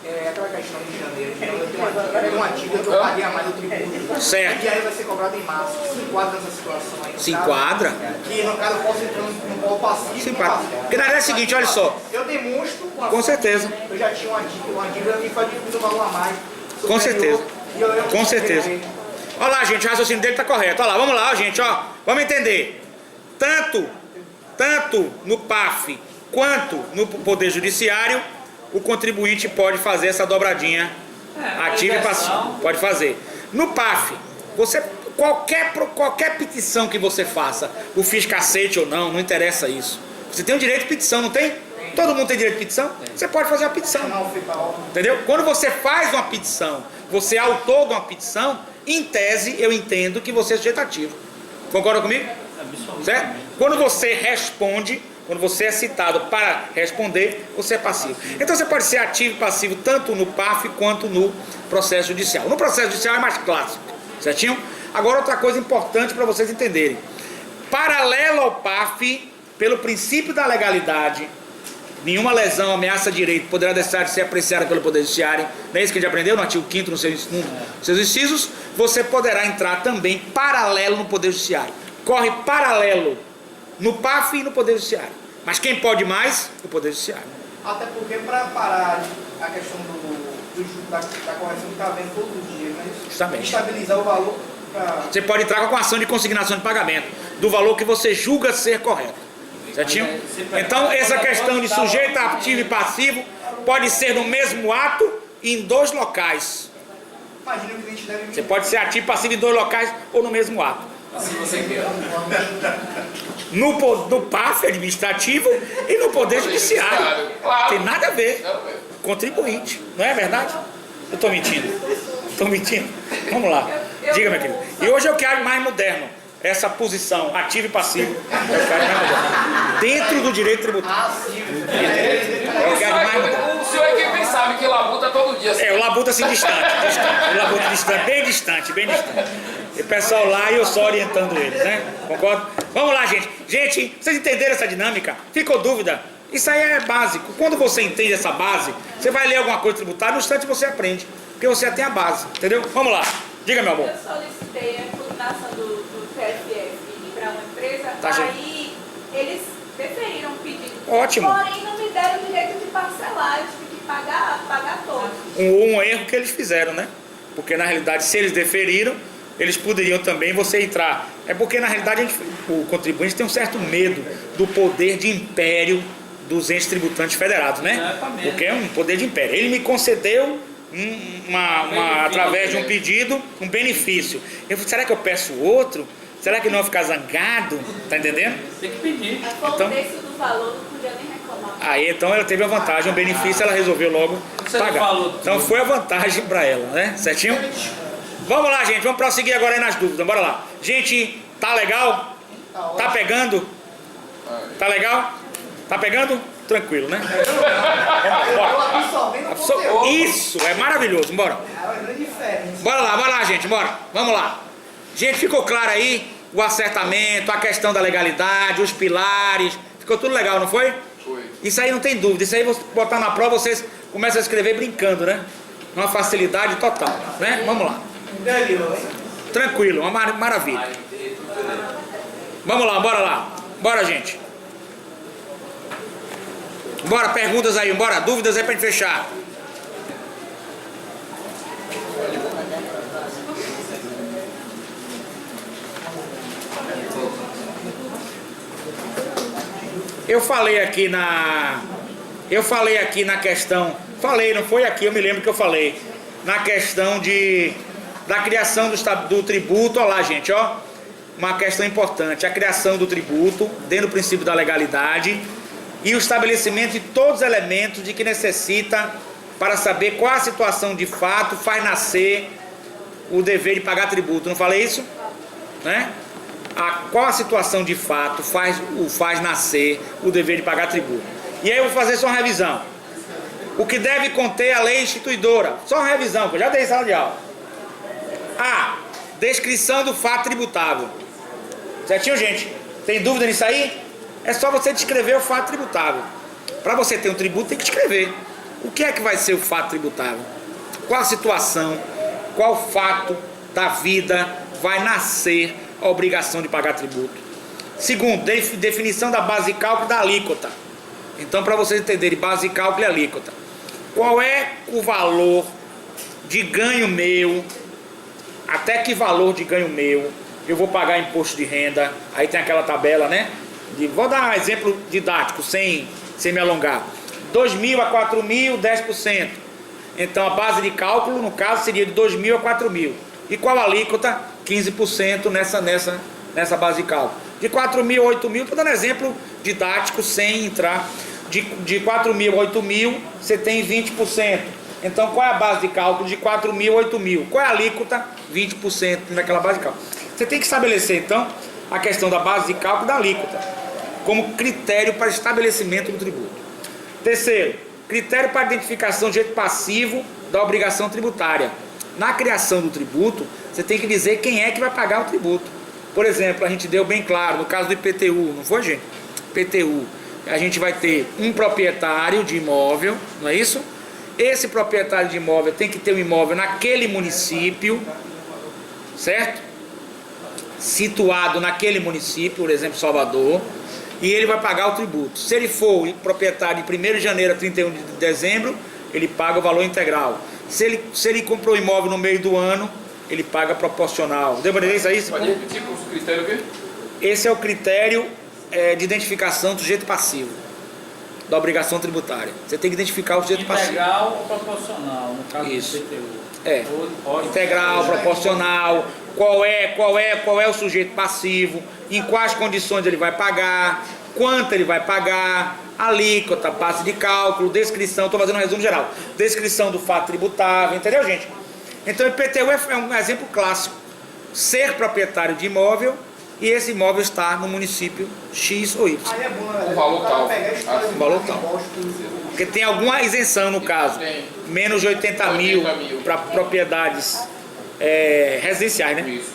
é aquela questão de janeiro. Eu tenho uma dívida que eu paguei a mais do tributo. Certo. E aí vai ser cobrado em março. Se enquadra nessa situação aí. Se enquadra? Que no caso eu posso entrar no polo passivo. Se enquadra. Porque na verdade é o seguinte, olha só. Eu demonstro Com certeza. Eu já tinha uma dívida que faz um valor a mais. Com certeza. Com certeza. Ele. Olha lá, gente, o raciocínio dele está correto. Olha lá, vamos lá, gente, ó. Vamos entender. Tanto no PAF quanto no Poder Judiciário, o contribuinte pode fazer essa dobradinha ativo e passivo. Pode fazer. No PAF, você, qualquer petição que você faça, o fisco aceite ou não, não interessa isso. Você tem o direito de petição, não tem? Todo mundo tem direito de petição? Você pode fazer uma petição. Entendeu? Quando você faz uma petição, você é autor de uma petição, em tese, eu entendo que você é sujeito ativo. Concorda comigo? Certo? Quando você responde, quando você é citado para responder, você é passivo. Então você pode ser ativo e passivo tanto no PAF quanto no processo judicial. No processo judicial é mais clássico, certinho? Agora outra coisa importante para vocês entenderem. Paralelo ao PAF, pelo princípio da legalidade, nenhuma lesão, ameaça a direito poderá deixar de ser apreciada pelo Poder Judiciário. Não é isso que a gente aprendeu no artigo 5º, nos seus incisos. Você poderá entrar também paralelo no Poder Judiciário. Corre paralelo no PAF e no Poder Judiciário. Mas quem pode mais? O Poder Judiciário. Até porque para parar a questão da correção que está havendo todos os dias, né? Justamente. Estabilizar o valor. Você pode entrar com a ação de consignação de pagamento do valor que você julga ser correto. Certinho? Então essa questão de sujeito ativo e passivo pode ser no mesmo ato em 2 locais. Imagina que o cliente deve... Você pode ser ativo e passivo em 2 locais ou no mesmo ato. Assim você quer. No PAF administrativo e no Poder Judiciário. Claro. Tem nada a ver. Quero ver. Contribuinte, não é verdade? Eu estou mentindo. Estou mentindo. Vamos lá. Diga, minha querida. E hoje eu quero mais moderno. Essa posição, ativo e passivo. Eu quero mais moderno. Dentro do direito tributário. Eu quero mais moderno. O senhor é quem bem sabe que labuta todo dia. O labuta assim distante. O labuta distante, bem distante, bem distante. E o pessoal lá e eu só orientando eles, né? Concordo? Vamos lá, gente. Gente, vocês entenderam essa dinâmica? Ficou dúvida? Isso aí é básico. Quando você entende essa base, você vai ler alguma coisa tributária, no instante você aprende. Porque você já tem a base, entendeu? Vamos lá. Diga, meu amor. Eu solicitei a impugnação do TFF para uma empresa, Tá, aí eles deferiram o pedido. Ótimo. Porém, não me deram o direito de parcelar, eu tive que pagar todos. Um erro que eles fizeram, né? Porque na realidade, se eles deferiram, eles poderiam também você entrar. É porque na realidade o contribuinte tem um certo medo do poder de império dos entes tributantes federados, né? Porque é um poder de império. Ele me concedeu através de um pedido, um benefício. Eu falei, será que eu peço outro? Será que não vai ficar zangado? Tá entendendo? Tem que pedir. Foi o preço do valor, não podia nem reclamar. Aí então ela teve a vantagem, o benefício ela resolveu logo Você não pagar. falou tudo. Então foi a vantagem para ela, né? Certinho? Vamos lá, gente, vamos prosseguir agora aí nas dúvidas. Bora lá. Gente, tá legal? Tá pegando? Tá legal? Tá pegando? Tranquilo, né? Isso, é maravilhoso. Bora. Bora lá, gente, bora. Vamos lá. Gente, ficou claro aí o acertamento, a questão da legalidade, os pilares. Ficou tudo legal, não foi? Foi. Isso aí não tem dúvida. Isso aí, você botar na prova, vocês começam a escrever brincando, né? Uma facilidade total, né? Vamos lá. Tranquilo, uma maravilha. Vamos lá, bora lá. Bora, gente. Bora, perguntas aí, bora, dúvidas aí pra gente fechar. Eu falei aqui na questão, não foi aqui, eu me lembro que eu falei, na questão da criação do tributo. Olha lá, gente, ó, uma questão importante, a criação do tributo dentro do princípio da legalidade e o estabelecimento de todos os elementos de que necessita para saber qual a situação de fato faz nascer o dever de pagar tributo. Não falei isso? Né? Qual a situação de fato faz nascer o dever de pagar tributo. E aí eu vou fazer só uma revisão. O que deve conter a lei instituidora. Só uma revisão, que eu já dei sala de aula. A. Descrição do fato tributável. Certinho, gente? Tem dúvida nisso aí? É só você descrever o fato tributável. Para você ter um tributo, tem que descrever. O que é que vai ser o fato tributável? Qual a situação, qual fato da vida vai nascer a obrigação de pagar tributo? Segundo, definição da base de cálculo da alíquota. Então, para vocês entenderem base de cálculo e alíquota. Qual é o valor de ganho meu? Até que valor de ganho meu eu vou pagar imposto de renda? Aí tem aquela tabela, né? Vou dar um exemplo didático, sem me alongar. 2.000 a 4.000, 10%. Então a base de cálculo, no caso, seria de 2.000 a 4.000. E qual a alíquota? 15% nessa base de cálculo. De 4.000 a 8.000, estou dando exemplo didático, sem entrar. De 4.000 a 8.000, você tem 20%. Então qual é a base de cálculo de 4.000 a 8.000? Qual é a alíquota? 20% naquela base de cálculo. Você tem que estabelecer, então, a questão da base de cálculo da alíquota como critério para estabelecimento do tributo. Terceiro, critério para identificação de jeito passivo da obrigação tributária. Na criação do tributo, você tem que dizer quem é que vai pagar o tributo. Por exemplo, a gente deu bem claro, no caso do IPTU, não foi, gente? IPTU, a gente vai ter um proprietário de imóvel, não é isso? Esse proprietário de imóvel tem que ter um imóvel naquele município, certo? Situado naquele município, por exemplo, Salvador, e ele vai pagar o tributo. Se ele for proprietário de 1º de janeiro a 31 de dezembro, ele paga o valor integral. Se ele comprou imóvel no meio do ano, ele paga proporcional. Deu para entender isso aí? Pode repetir com o critério o quê? Esse é o critério de identificação do sujeito passivo. da obrigação tributária. Você tem que identificar o sujeito passivo. Integral ou proporcional, no caso Isso. do PTU. É. Ou imposto. Integral, proporcional, qual é o sujeito passivo, em quais condições ele vai pagar, quanto ele vai pagar, alíquota, base de cálculo, descrição, estou fazendo um resumo geral, descrição do fato tributável, entendeu, gente? Então, o IPTU é um exemplo clássico. Ser proprietário de imóvel e esse imóvel está no município X ou Y. Aí é bom, né? O valor tal. Pegar a história O valor dos tal. impostos. Porque tem alguma isenção no caso, Tem. menos de 80 mil 80 mil. para propriedades residenciais, né? Isso.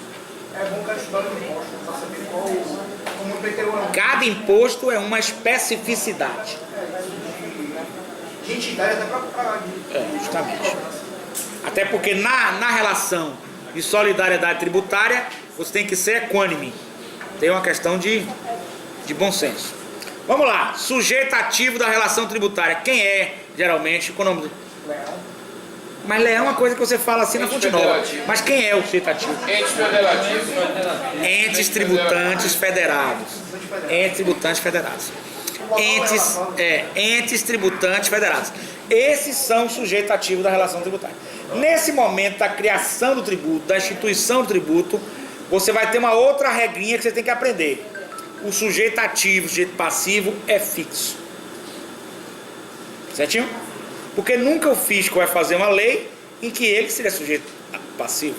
É bom que a história dos impostos, para saber qual, como o PTU é um Cada imposto é uma especificidade. de entidade até para Justamente. Até porque na relação de solidariedade tributária, você tem que ser equânime. Tem uma questão de bom senso. Vamos lá. Sujeito ativo da relação tributária. Quem é, geralmente, o nome do... Mas leão é uma coisa que você fala assim na fonte nova. Federativo. Mas quem é o sujeito ativo? Entes federativos. Entes tributantes federados. Entes tributantes federados. Entes tributantes federados. Esses são o sujeito ativo da relação tributária. Nesse momento da criação do tributo, da instituição do tributo, você vai ter uma outra regrinha que você tem que aprender. O sujeito ativo, o sujeito passivo é fixo. Certinho? Porque nunca o fisco vai fazer uma lei em que ele seria sujeito passivo.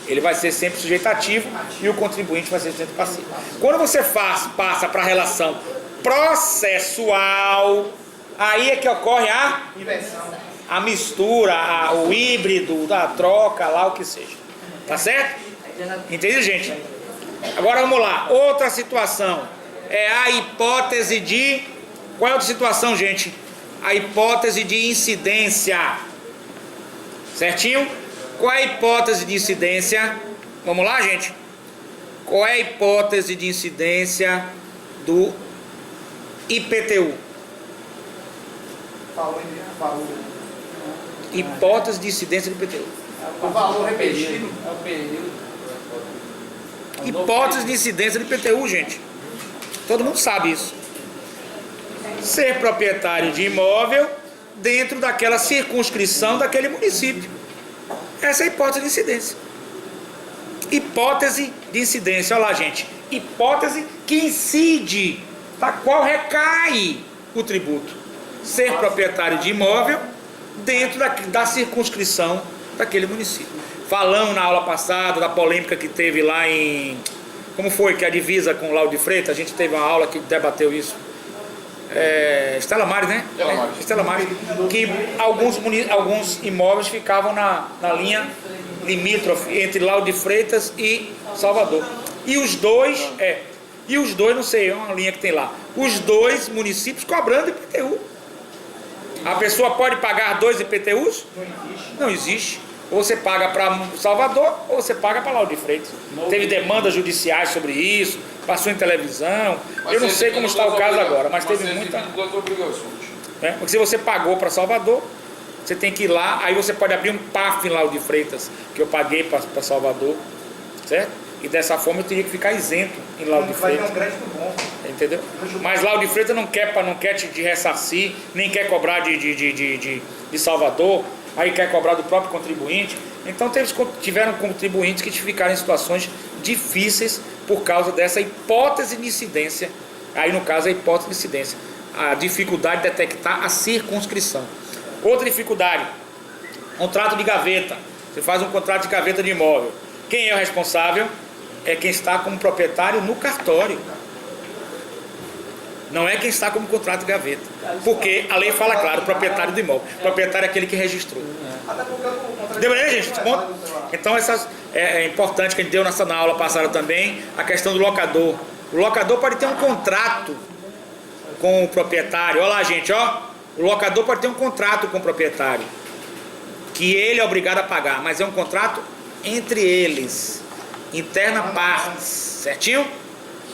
Ele vai ser sempre sujeito ativo e o contribuinte vai ser sujeito passivo. Quando você passa para a relação processual, aí é que ocorre a mistura, o híbrido, a troca, lá o que seja. Tá certo? Entende, gente? Agora vamos lá. Outra situação é a hipótese de... Qual é a outra situação, gente? A hipótese de incidência. Certinho? Qual é a hipótese de incidência? Vamos lá, gente? Qual é a hipótese de incidência do IPTU? valor. Hipótese de incidência do IPTU. O valor repetido. É o período. Hipótese de incidência do IPTU, gente. Todo mundo sabe isso. Ser proprietário de imóvel dentro daquela circunscrição daquele município. Essa é a hipótese de incidência. Hipótese de incidência, olha lá, gente. Hipótese que incide, da qual recai o tributo. Ser proprietário de imóvel dentro da circunscrição daquele município. Falamos na aula passada da polêmica que teve lá em... Como foi que a divisa com o Lauro de Freitas? A gente teve uma aula que debateu isso. Estela Maris, né? Estela Maris. Que alguns imóveis ficavam na linha limítrofe entre Lauro de Freitas e Salvador. E os dois, não sei, é uma linha que tem lá. Os dois municípios cobrando IPTU. A pessoa pode pagar 2 IPTUs? Não existe. Ou você paga para Salvador, ou você paga para Lauro de Freitas. Teve demandas judiciais sobre isso, passou em televisão. Eu não sei como está o caso agora, mas teve muita... Porque se você pagou para Salvador, você tem que ir lá, aí você pode abrir um PAF em Lauro de Freitas, que eu paguei para Salvador, certo? E dessa forma eu teria que ficar isento em Lauro de Freitas. Vai ter um crédito bom. Entendeu? Mas Lauro de Freitas não quer te ressarcir, nem quer cobrar de Salvador, aí quer cobrar do próprio contribuinte. Então tiveram contribuintes que ficaram em situações difíceis por causa dessa hipótese de incidência. Aí no caso a hipótese de incidência, a dificuldade de detectar a circunscrição. Outra dificuldade, contrato de gaveta. Você faz um contrato de gaveta de imóvel. Quem é o responsável? É quem está como proprietário no cartório. Não é quem está como contrato de gaveta. Porque a lei fala claro, o proprietário do imóvel. O proprietário é aquele que registrou. Até porque o contrato Deu aí, gente? Esse ponto? Então, é importante que a gente deu na aula passada também, a questão do locador. O locador pode ter um contrato com o proprietário. Olha lá, gente, ó. O locador pode ter um contrato com o proprietário, que ele é obrigado a pagar, mas é um contrato entre eles. Interna partes, certinho?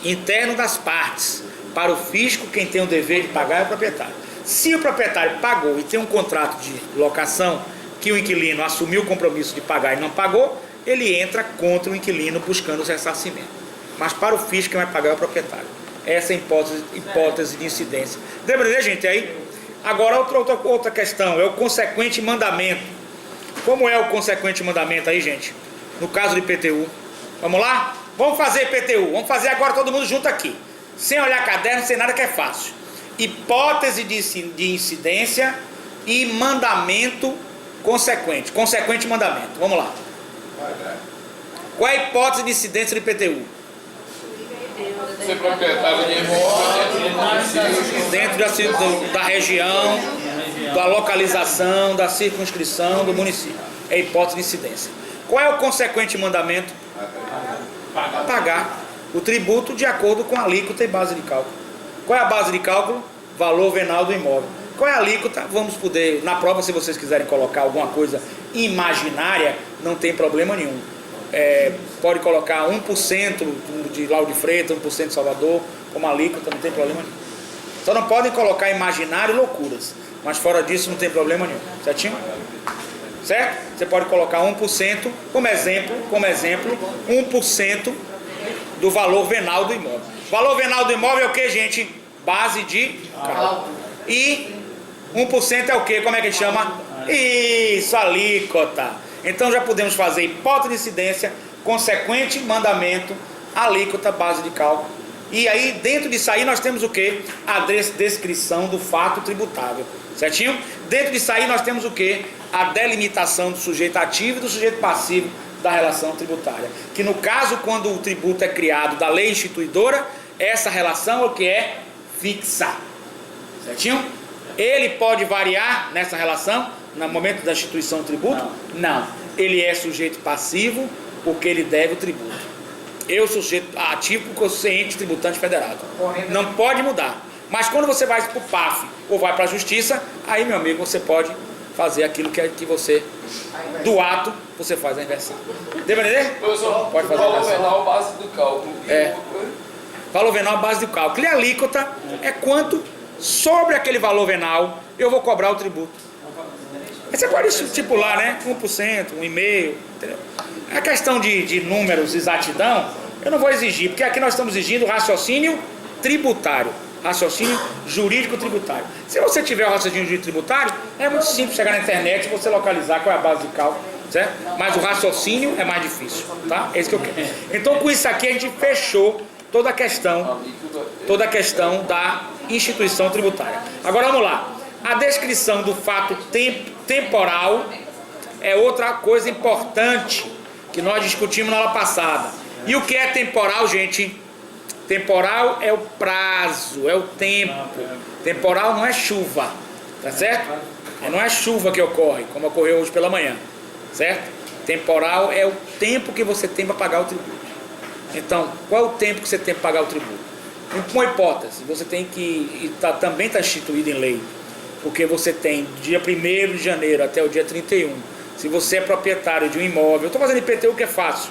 Interno das partes. Para o fisco, quem tem o dever de pagar é o proprietário. Se o proprietário pagou e tem um contrato de locação que o inquilino assumiu o compromisso de pagar e não pagou, ele entra contra o inquilino buscando o ressarcimento. Mas para o fisco, quem vai pagar é o proprietário. essa hipótese de incidência. Deu para entender, gente? Aí, agora outra questão, é o consequente mandamento. Como é o consequente mandamento aí, gente? No caso do IPTU. Vamos lá? Vamos fazer IPTU. Vamos fazer agora todo mundo junto aqui. Sem olhar caderno, sem nada, que é fácil. Hipótese de incidência e mandamento consequente. Consequente mandamento. Vamos lá. Qual é a hipótese de incidência do IPTU? Ser proprietário de imóvel Dentro da região, da localização, da circunscrição do município. É a hipótese de incidência. Qual é o consequente mandamento? Pagar o tributo de acordo com a alíquota e base de cálculo. Qual é a base de cálculo? Valor venal do imóvel. Qual é a alíquota? Vamos poder, na prova, se vocês quiserem colocar alguma coisa imaginária, não tem problema nenhum. Pode colocar 1% de Lauro de Freitas, 1% de Salvador, como alíquota, não tem problema nenhum. Só não podem colocar imaginário e loucuras, mas fora disso não tem problema nenhum. Certinho? Certo? Você pode colocar 1% como exemplo, 1% do valor venal do imóvel. Valor venal do imóvel é o que, gente? Base de cálculo. E 1% é o que? Como é que chama? Isso, alíquota. Então já podemos fazer hipótese de incidência, consequente mandamento, alíquota, base de cálculo. E aí, dentro disso aí, nós temos o que? A descrição do fato tributável. Certinho? Dentro disso aí, nós temos o que? A delimitação do sujeito ativo e do sujeito passivo da relação tributária. Que no caso, quando o tributo é criado da lei instituidora, essa relação é o que é fixa. Certinho? Ele pode variar nessa relação no momento da instituição do tributo? Não. Ele é sujeito passivo porque ele deve o tributo. Eu sou sujeito ativo porque eu sou ente tributante federado. Não pode mudar. Mas quando você vai para o PAF ou vai para a Justiça, aí, meu amigo, você pode fazer aquilo que você, do ato, você faz a inversão. Deu para entender? Professor, pode fazer a valor inversão. venal, base do cálculo. Valor venal, base do cálculo. E a alíquota é quanto sobre aquele valor venal eu vou cobrar o tributo. Aí você pode estipular, né? 1%, 1,5%, entendeu? A questão de números, exatidão, eu não vou exigir, porque aqui nós estamos exigindo raciocínio tributário, raciocínio jurídico tributário. Se você tiver o raciocínio jurídico tributário, é muito simples chegar na internet e você localizar qual é a base de cálculo, certo? Mas o raciocínio é mais difícil, tá? É isso que eu quero. Então, com isso aqui, a gente fechou toda a questão da instituição tributária. Agora, vamos lá. A descrição do fato temporal é outra coisa importante que nós discutimos na aula passada. E o que é temporal, gente? Temporal é o prazo, é o tempo. Temporal não é chuva, tá certo? Não é chuva que ocorre, como ocorreu hoje pela manhã, certo? Temporal é o tempo que você tem para pagar o tributo. Então, qual é o tempo que você tem para pagar o tributo? Uma hipótese, você tem que, também está instituído em lei, porque você tem dia 1º de janeiro até o dia 31. Se você é proprietário de um imóvel, eu estou fazendo IPTU que é fácil,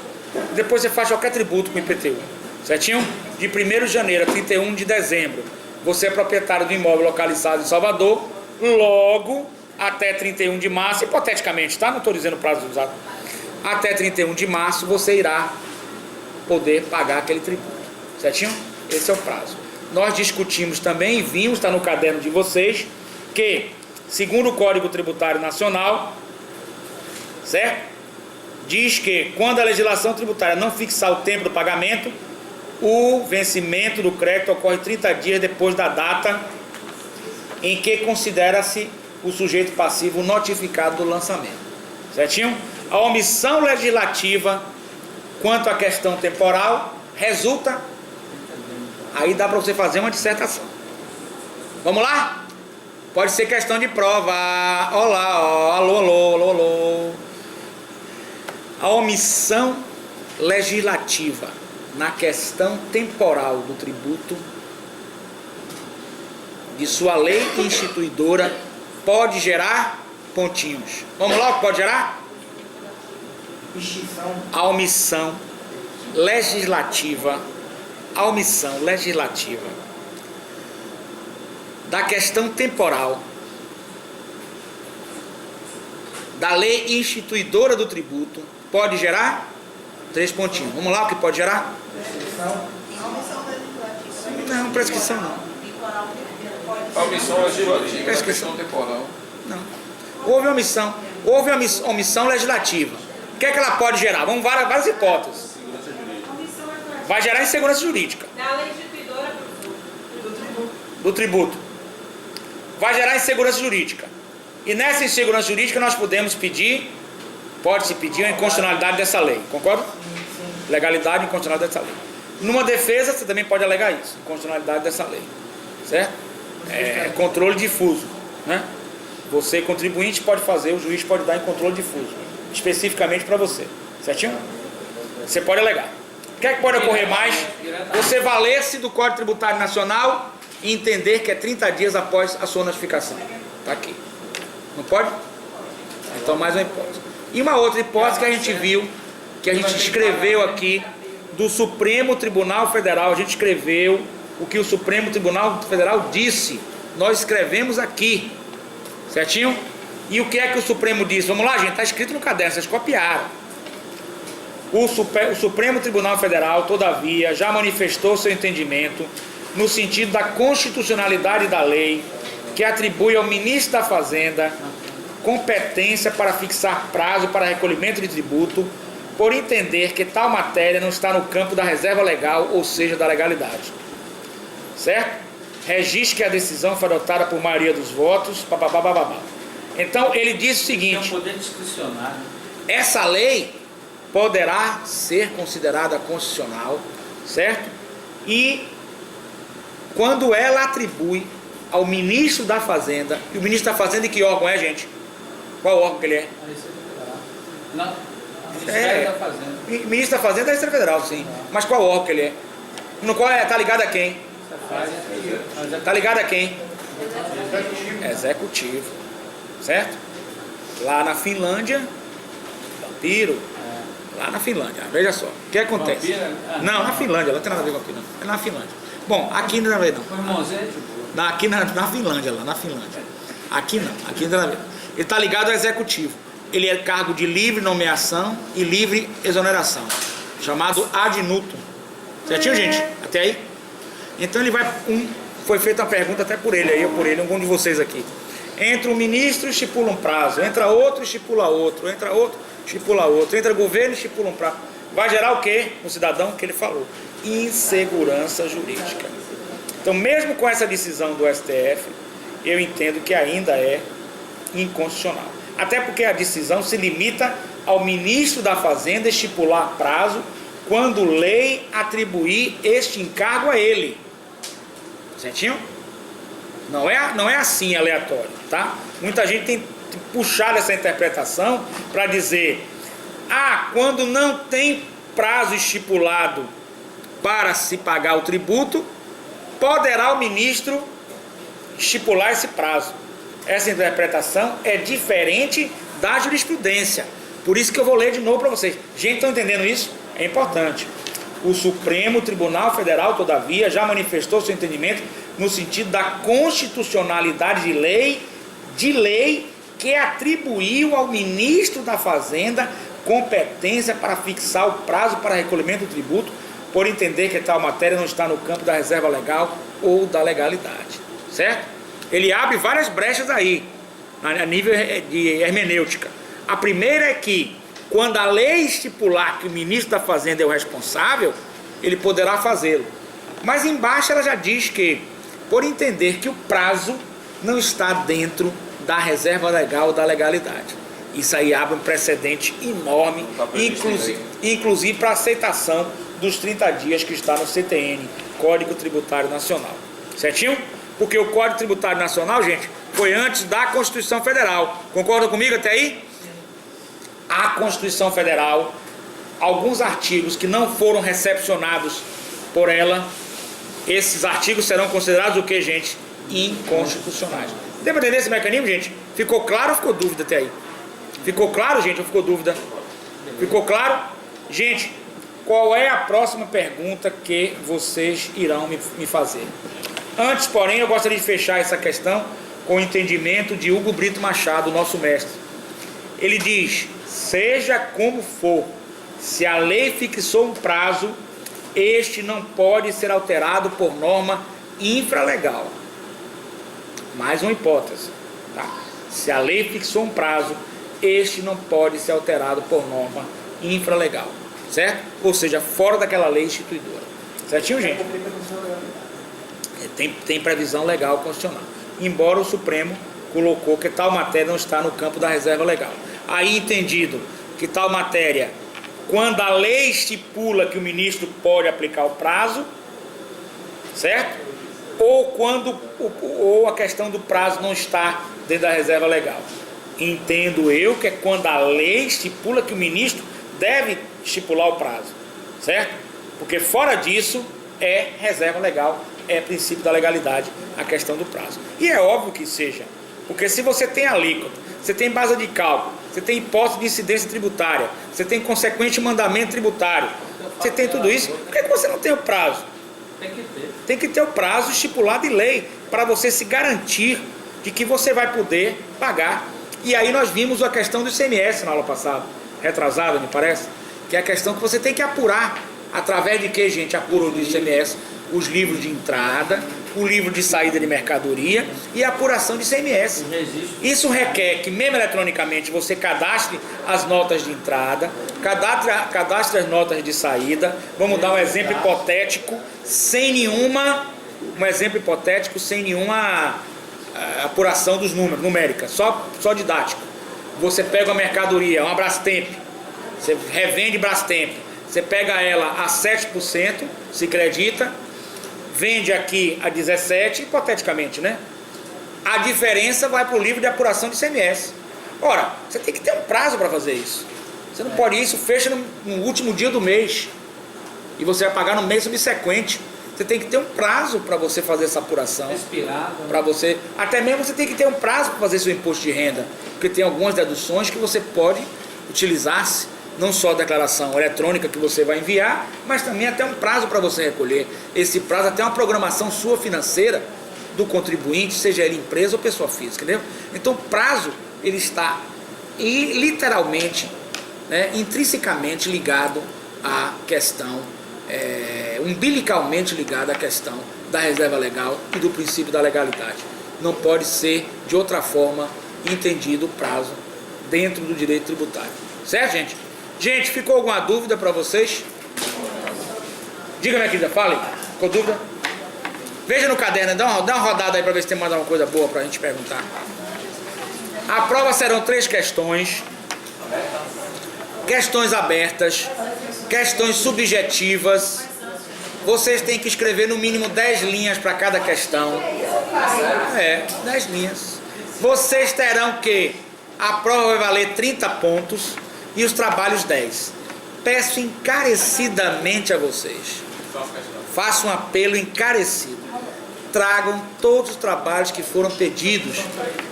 depois você faz qualquer tributo com IPTU, certinho? De 1º de janeiro a 31 de dezembro, você é proprietário do imóvel localizado em Salvador, logo até 31 de março, hipoteticamente, tá? Não estou dizendo o prazo usado. Até 31 de março você irá poder pagar aquele tributo, certinho? Esse é o prazo. Nós discutimos também, e vimos, está no caderno de vocês, que, segundo o Código Tributário Nacional, certo? Diz que quando a legislação tributária não fixar o tempo do pagamento, o vencimento do crédito ocorre 30 dias depois da data em que considera-se o sujeito passivo notificado do lançamento. Certinho? A omissão legislativa quanto à questão temporal resulta, aí dá para você fazer uma dissertação. Vamos lá? Pode ser questão de prova. Olá, ó, alô, alô, alô, alô. A omissão legislativa na questão temporal do tributo de sua lei instituidora pode gerar pontinhos. Vamos lá, o que pode gerar? Extinção. A omissão legislativa, da questão temporal da lei instituidora do tributo pode gerar 3 pontinhos. Vamos lá, o que pode gerar? Extinção. Não, prescrição não. A omissão legislativa, a Prescrição. questão temporal. Não. Houve omissão legislativa. O que é que ela pode gerar? Vamos várias hipóteses. Vai gerar insegurança jurídica. Na lei instituidora Do tributo. Vai gerar insegurança jurídica. E nessa insegurança jurídica nós podemos pedir, pode-se pedir a inconstitucionalidade dessa lei. Concorda? Legalidade e inconstitucionalidade dessa lei. Numa defesa você também pode alegar isso, inconstitucionalidade dessa lei. Certo? Controle difuso, né? Você, contribuinte, pode fazer, o juiz pode dar em controle difuso, especificamente para você, certinho? Você pode alegar. O que é que pode ocorrer mais? Você valer-se do Código Tributário Nacional e entender que é 30 dias após a sua notificação. Está aqui. Não pode? Então, mais uma hipótese. E uma outra hipótese que a gente viu, que a gente escreveu aqui, do Supremo Tribunal Federal. A gente escreveu o que o Supremo Tribunal Federal disse. Nós escrevemos aqui. Certinho? E o que é que o Supremo disse? Vamos lá, gente, está escrito no caderno, vocês copiaram. O Supremo Tribunal Federal, todavia, já manifestou seu entendimento no sentido da constitucionalidade da lei, que atribui ao ministro da Fazenda competência para fixar prazo para recolhimento de tributo, por entender que tal matéria não está no campo da reserva legal, ou seja, da legalidade. Certo? Registre que a decisão foi adotada por maioria dos votos, papapá. Então, ele diz o seguinte: É um poder discricionário. essa lei poderá ser considerada constitucional, certo? E quando ela atribui ao ministro da Fazenda, e o ministro da Fazenda, de que órgão é, gente? Qual órgão que ele é? A Receita Federal. Não, Ministério da Fazenda. Ministro da Fazenda é a Receita Federal, sim. Mas qual órgão que ele é? No qual está ligado a quem? Está ligado a quem? Executivo. Certo? Lá na Finlândia, vampiro. Lá na Finlândia, veja só. O que acontece? Não, na Finlândia, lá não tem nada a ver com aqui, não. É na Finlândia. Bom, aqui não tem nada a ver, não. Aqui na Finlândia, lá na Finlândia. Aqui não tem nada a ver. Ele está ligado ao executivo. Ele é cargo de livre nomeação e livre exoneração, chamado ad nutum. Certinho, gente? Até aí? Então ele vai... Foi feita uma pergunta até por ele, aí ou por ele, algum de vocês aqui. Entra um ministro, estipula um prazo. Entra outro, estipula outro. Entra outro, estipula outro. Entra governo, estipula um prazo. Vai gerar o quê? O cidadão que ele falou. Insegurança jurídica. Então, mesmo com essa decisão do STF, eu entendo que ainda é inconstitucional. Até porque a decisão se limita ao ministro da Fazenda estipular prazo quando lei atribuir este encargo a ele. Certinho? Não é assim aleatório, tá? Muita gente tem puxado essa interpretação para dizer: quando não tem prazo estipulado para se pagar o tributo, poderá o ministro estipular esse prazo. Essa interpretação é diferente da jurisprudência. Por isso que eu vou ler de novo para vocês. Gente, estão entendendo isso? É importante. O Supremo Tribunal Federal, todavia, já manifestou seu entendimento no sentido da constitucionalidade de lei que atribuiu ao ministro da Fazenda competência para fixar o prazo para recolhimento do tributo, por entender que tal matéria não está no campo da reserva legal ou da legalidade. Certo? Ele abre várias brechas aí, a nível de hermenêutica. A primeira é que, quando a lei estipular que o ministro da Fazenda é o responsável, ele poderá fazê-lo. Mas embaixo ela já diz que, por entender que o prazo não está dentro da reserva legal ou da legalidade. Isso aí abre um precedente enorme, inclusive para aceitação dos 30 dias que está no CTN, Código Tributário Nacional. Certinho? Porque o Código Tributário Nacional, gente, foi antes da Constituição Federal. Concordam comigo até aí? A Constituição Federal, alguns artigos que não foram recepcionados por ela, esses artigos serão considerados o que, gente? Inconstitucionais. Deu para entender esse mecanismo, gente? Ficou claro ou ficou dúvida até aí? Ficou claro, gente, ou ficou dúvida? Ficou claro? Gente, qual é a próxima pergunta que vocês irão me fazer? Antes, porém, eu gostaria de fechar essa questão com o entendimento de Hugo Brito Machado, nosso mestre. Ele diz: seja como for, se a lei fixou um prazo, este não pode ser alterado por norma infralegal. Mais uma hipótese, tá? Se a lei fixou um prazo, este não pode ser alterado por norma infralegal, certo? Ou seja, fora daquela lei instituidora. Certinho, gente? Tem previsão legal constitucional. Embora o Supremo colocou que tal matéria não está no campo da reserva legal. Aí entendido que tal matéria, quando a lei estipula que o ministro pode aplicar o prazo, certo? Ou a questão do prazo não está dentro da reserva legal. Entendo eu que é quando a lei estipula que o ministro deve estipular o prazo, certo? Porque fora disso é reserva legal, é princípio da legalidade a questão do prazo. E é óbvio que seja, porque se você tem alíquota, você tem base de cálculo, você tem hipótese de incidência tributária, você tem consequente mandamento tributário, você tem tudo isso, por que você não tem o prazo? Tem que ter. Tem que ter o prazo estipulado em lei para você se garantir de que você vai poder pagar. E aí nós vimos a questão do ICMS na aula passada, retrasada, me parece, que é a questão que você tem que apurar. Através de que, gente, apura do ICMS? Os livros de entrada, o livro de saída de mercadoria e a apuração de ICMS. Isso requer que, mesmo eletronicamente, você cadastre as notas de entrada, cadastre as notas de saída. Vamos dar um exemplo hipotético, sem nenhuma apuração dos números, numérica, só didático. Você pega uma mercadoria, uma Brastemp, você revende Brastemp, você pega ela a 7%, se acredita, vende aqui a 17%, hipoteticamente, né? A diferença vai para o livro de apuração de ICMS. Ora, você tem que ter um prazo para fazer isso. Você não pode ir, isso fecha no último dia do mês e você vai pagar no mês subsequente. Você tem que ter um prazo para você fazer essa apuração. Para você, até mesmo você tem que ter um prazo para fazer seu imposto de renda, porque tem algumas deduções que você pode utilizar-se, não só a declaração eletrônica que você vai enviar, mas também até um prazo para você recolher. Esse prazo até uma programação sua financeira do contribuinte, seja ele empresa ou pessoa física, entendeu? Então o prazo, ele está literalmente, né, intrinsecamente ligado à questão, umbilicalmente ligado à questão da reserva legal e do princípio da legalidade. Não pode ser de outra forma entendido o prazo dentro do direito tributário. Certo, gente? Gente, ficou alguma dúvida para vocês? Diga, minha querida, fale. Ficou dúvida? Veja no caderno, dá uma rodada aí para ver se tem mais alguma coisa boa para a gente perguntar. A prova serão 3 questões. Questões abertas, questões subjetivas. Vocês têm que escrever no mínimo 10 linhas para cada questão. 10 linhas. Vocês terão que a prova vai valer 30 pontos e os trabalhos 10. Peço encarecidamente a vocês, faço um apelo encarecido, tragam todos os trabalhos que foram pedidos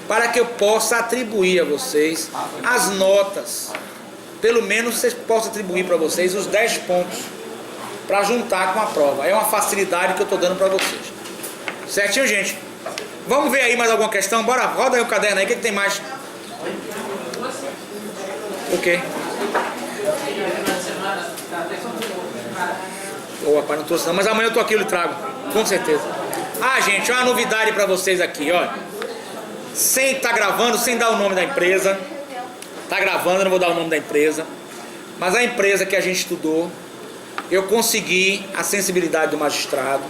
para que eu possa atribuir a vocês as notas. Pelo menos vocês possam atribuir para vocês os 10 pontos para juntar com a prova. É uma facilidade que eu estou dando para vocês. Certinho, gente? Vamos ver aí mais alguma questão? Bora, roda aí o caderno aí, o que tem mais? O quê? Ô, rapaz, não trouxe não, mas amanhã eu tô aqui, eu lhe trago, com certeza. Ah, gente, uma novidade para vocês aqui, ó. Sem estar gravando, sem dar o nome da empresa. Tá gravando, eu não vou dar o nome da empresa. Mas a empresa que a gente estudou, eu consegui a sensibilidade do magistrado,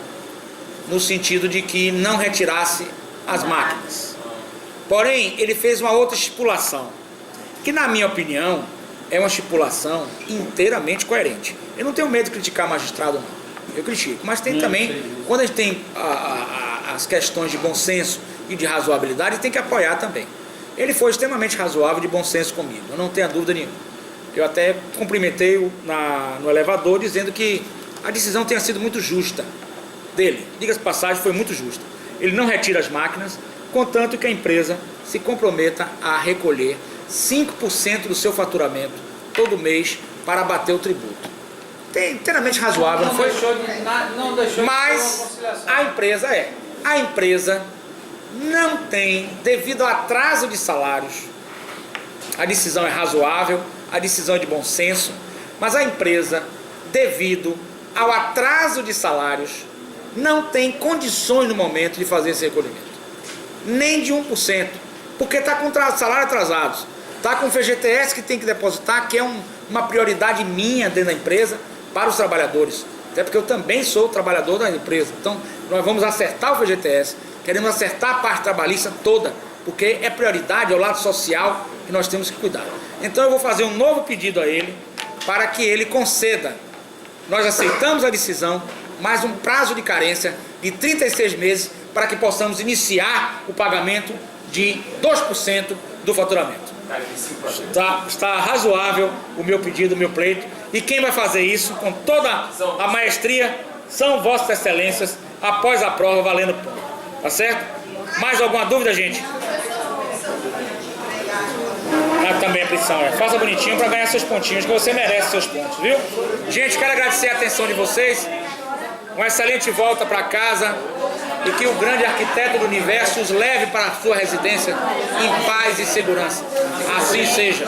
no sentido de que não retirasse as máquinas. Porém, ele fez uma outra estipulação, que na minha opinião é uma estipulação inteiramente coerente. Eu não tenho medo de criticar magistrado, não. Eu critico, mas tem também, quando a gente tem as questões de bom senso e de razoabilidade, tem que apoiar também. Ele foi extremamente razoável, de bom senso comigo, eu não tenho dúvida nenhuma. Eu até cumprimentei-o no elevador, dizendo que a decisão tenha sido muito justa dele. Diga-se de passagem, foi muito justa. Ele não retira as máquinas, contanto que a empresa se comprometa a recolher 5% do seu faturamento todo mês para abater o tributo. Tem inteiramente razoável, não foi? Não deixou Mas a empresa não tem, devido ao atraso de salários, a decisão é razoável, a decisão é de bom senso, mas a empresa, devido ao atraso de salários, não tem condições no momento de fazer esse recolhimento. Nem de 1%. Porque está com salário atrasados. Está com o FGTS que tem que depositar, que é uma prioridade minha dentro da empresa para os trabalhadores. Até porque eu também sou trabalhador da empresa. Então, nós vamos acertar o FGTS, queremos acertar a parte trabalhista toda, porque é prioridade, é o lado social que nós temos que cuidar. Então, eu vou fazer um novo pedido a ele, para que ele conceda. Nós aceitamos a decisão, mais um prazo de carência de 36 meses, para que possamos iniciar o pagamento de 2% do faturamento. Está razoável o meu pedido, o meu pleito. E quem vai fazer isso com toda a maestria são vossas excelências, após a prova, valendo ponto. Tá certo? Mais alguma dúvida, gente? Também a petição faça bonitinho para ganhar seus pontinhos, que você merece seus pontos, viu? Gente, quero agradecer a atenção de vocês. Uma excelente volta para casa. E que o grande arquiteto do universo os leve para a sua residência em paz e segurança. Assim seja.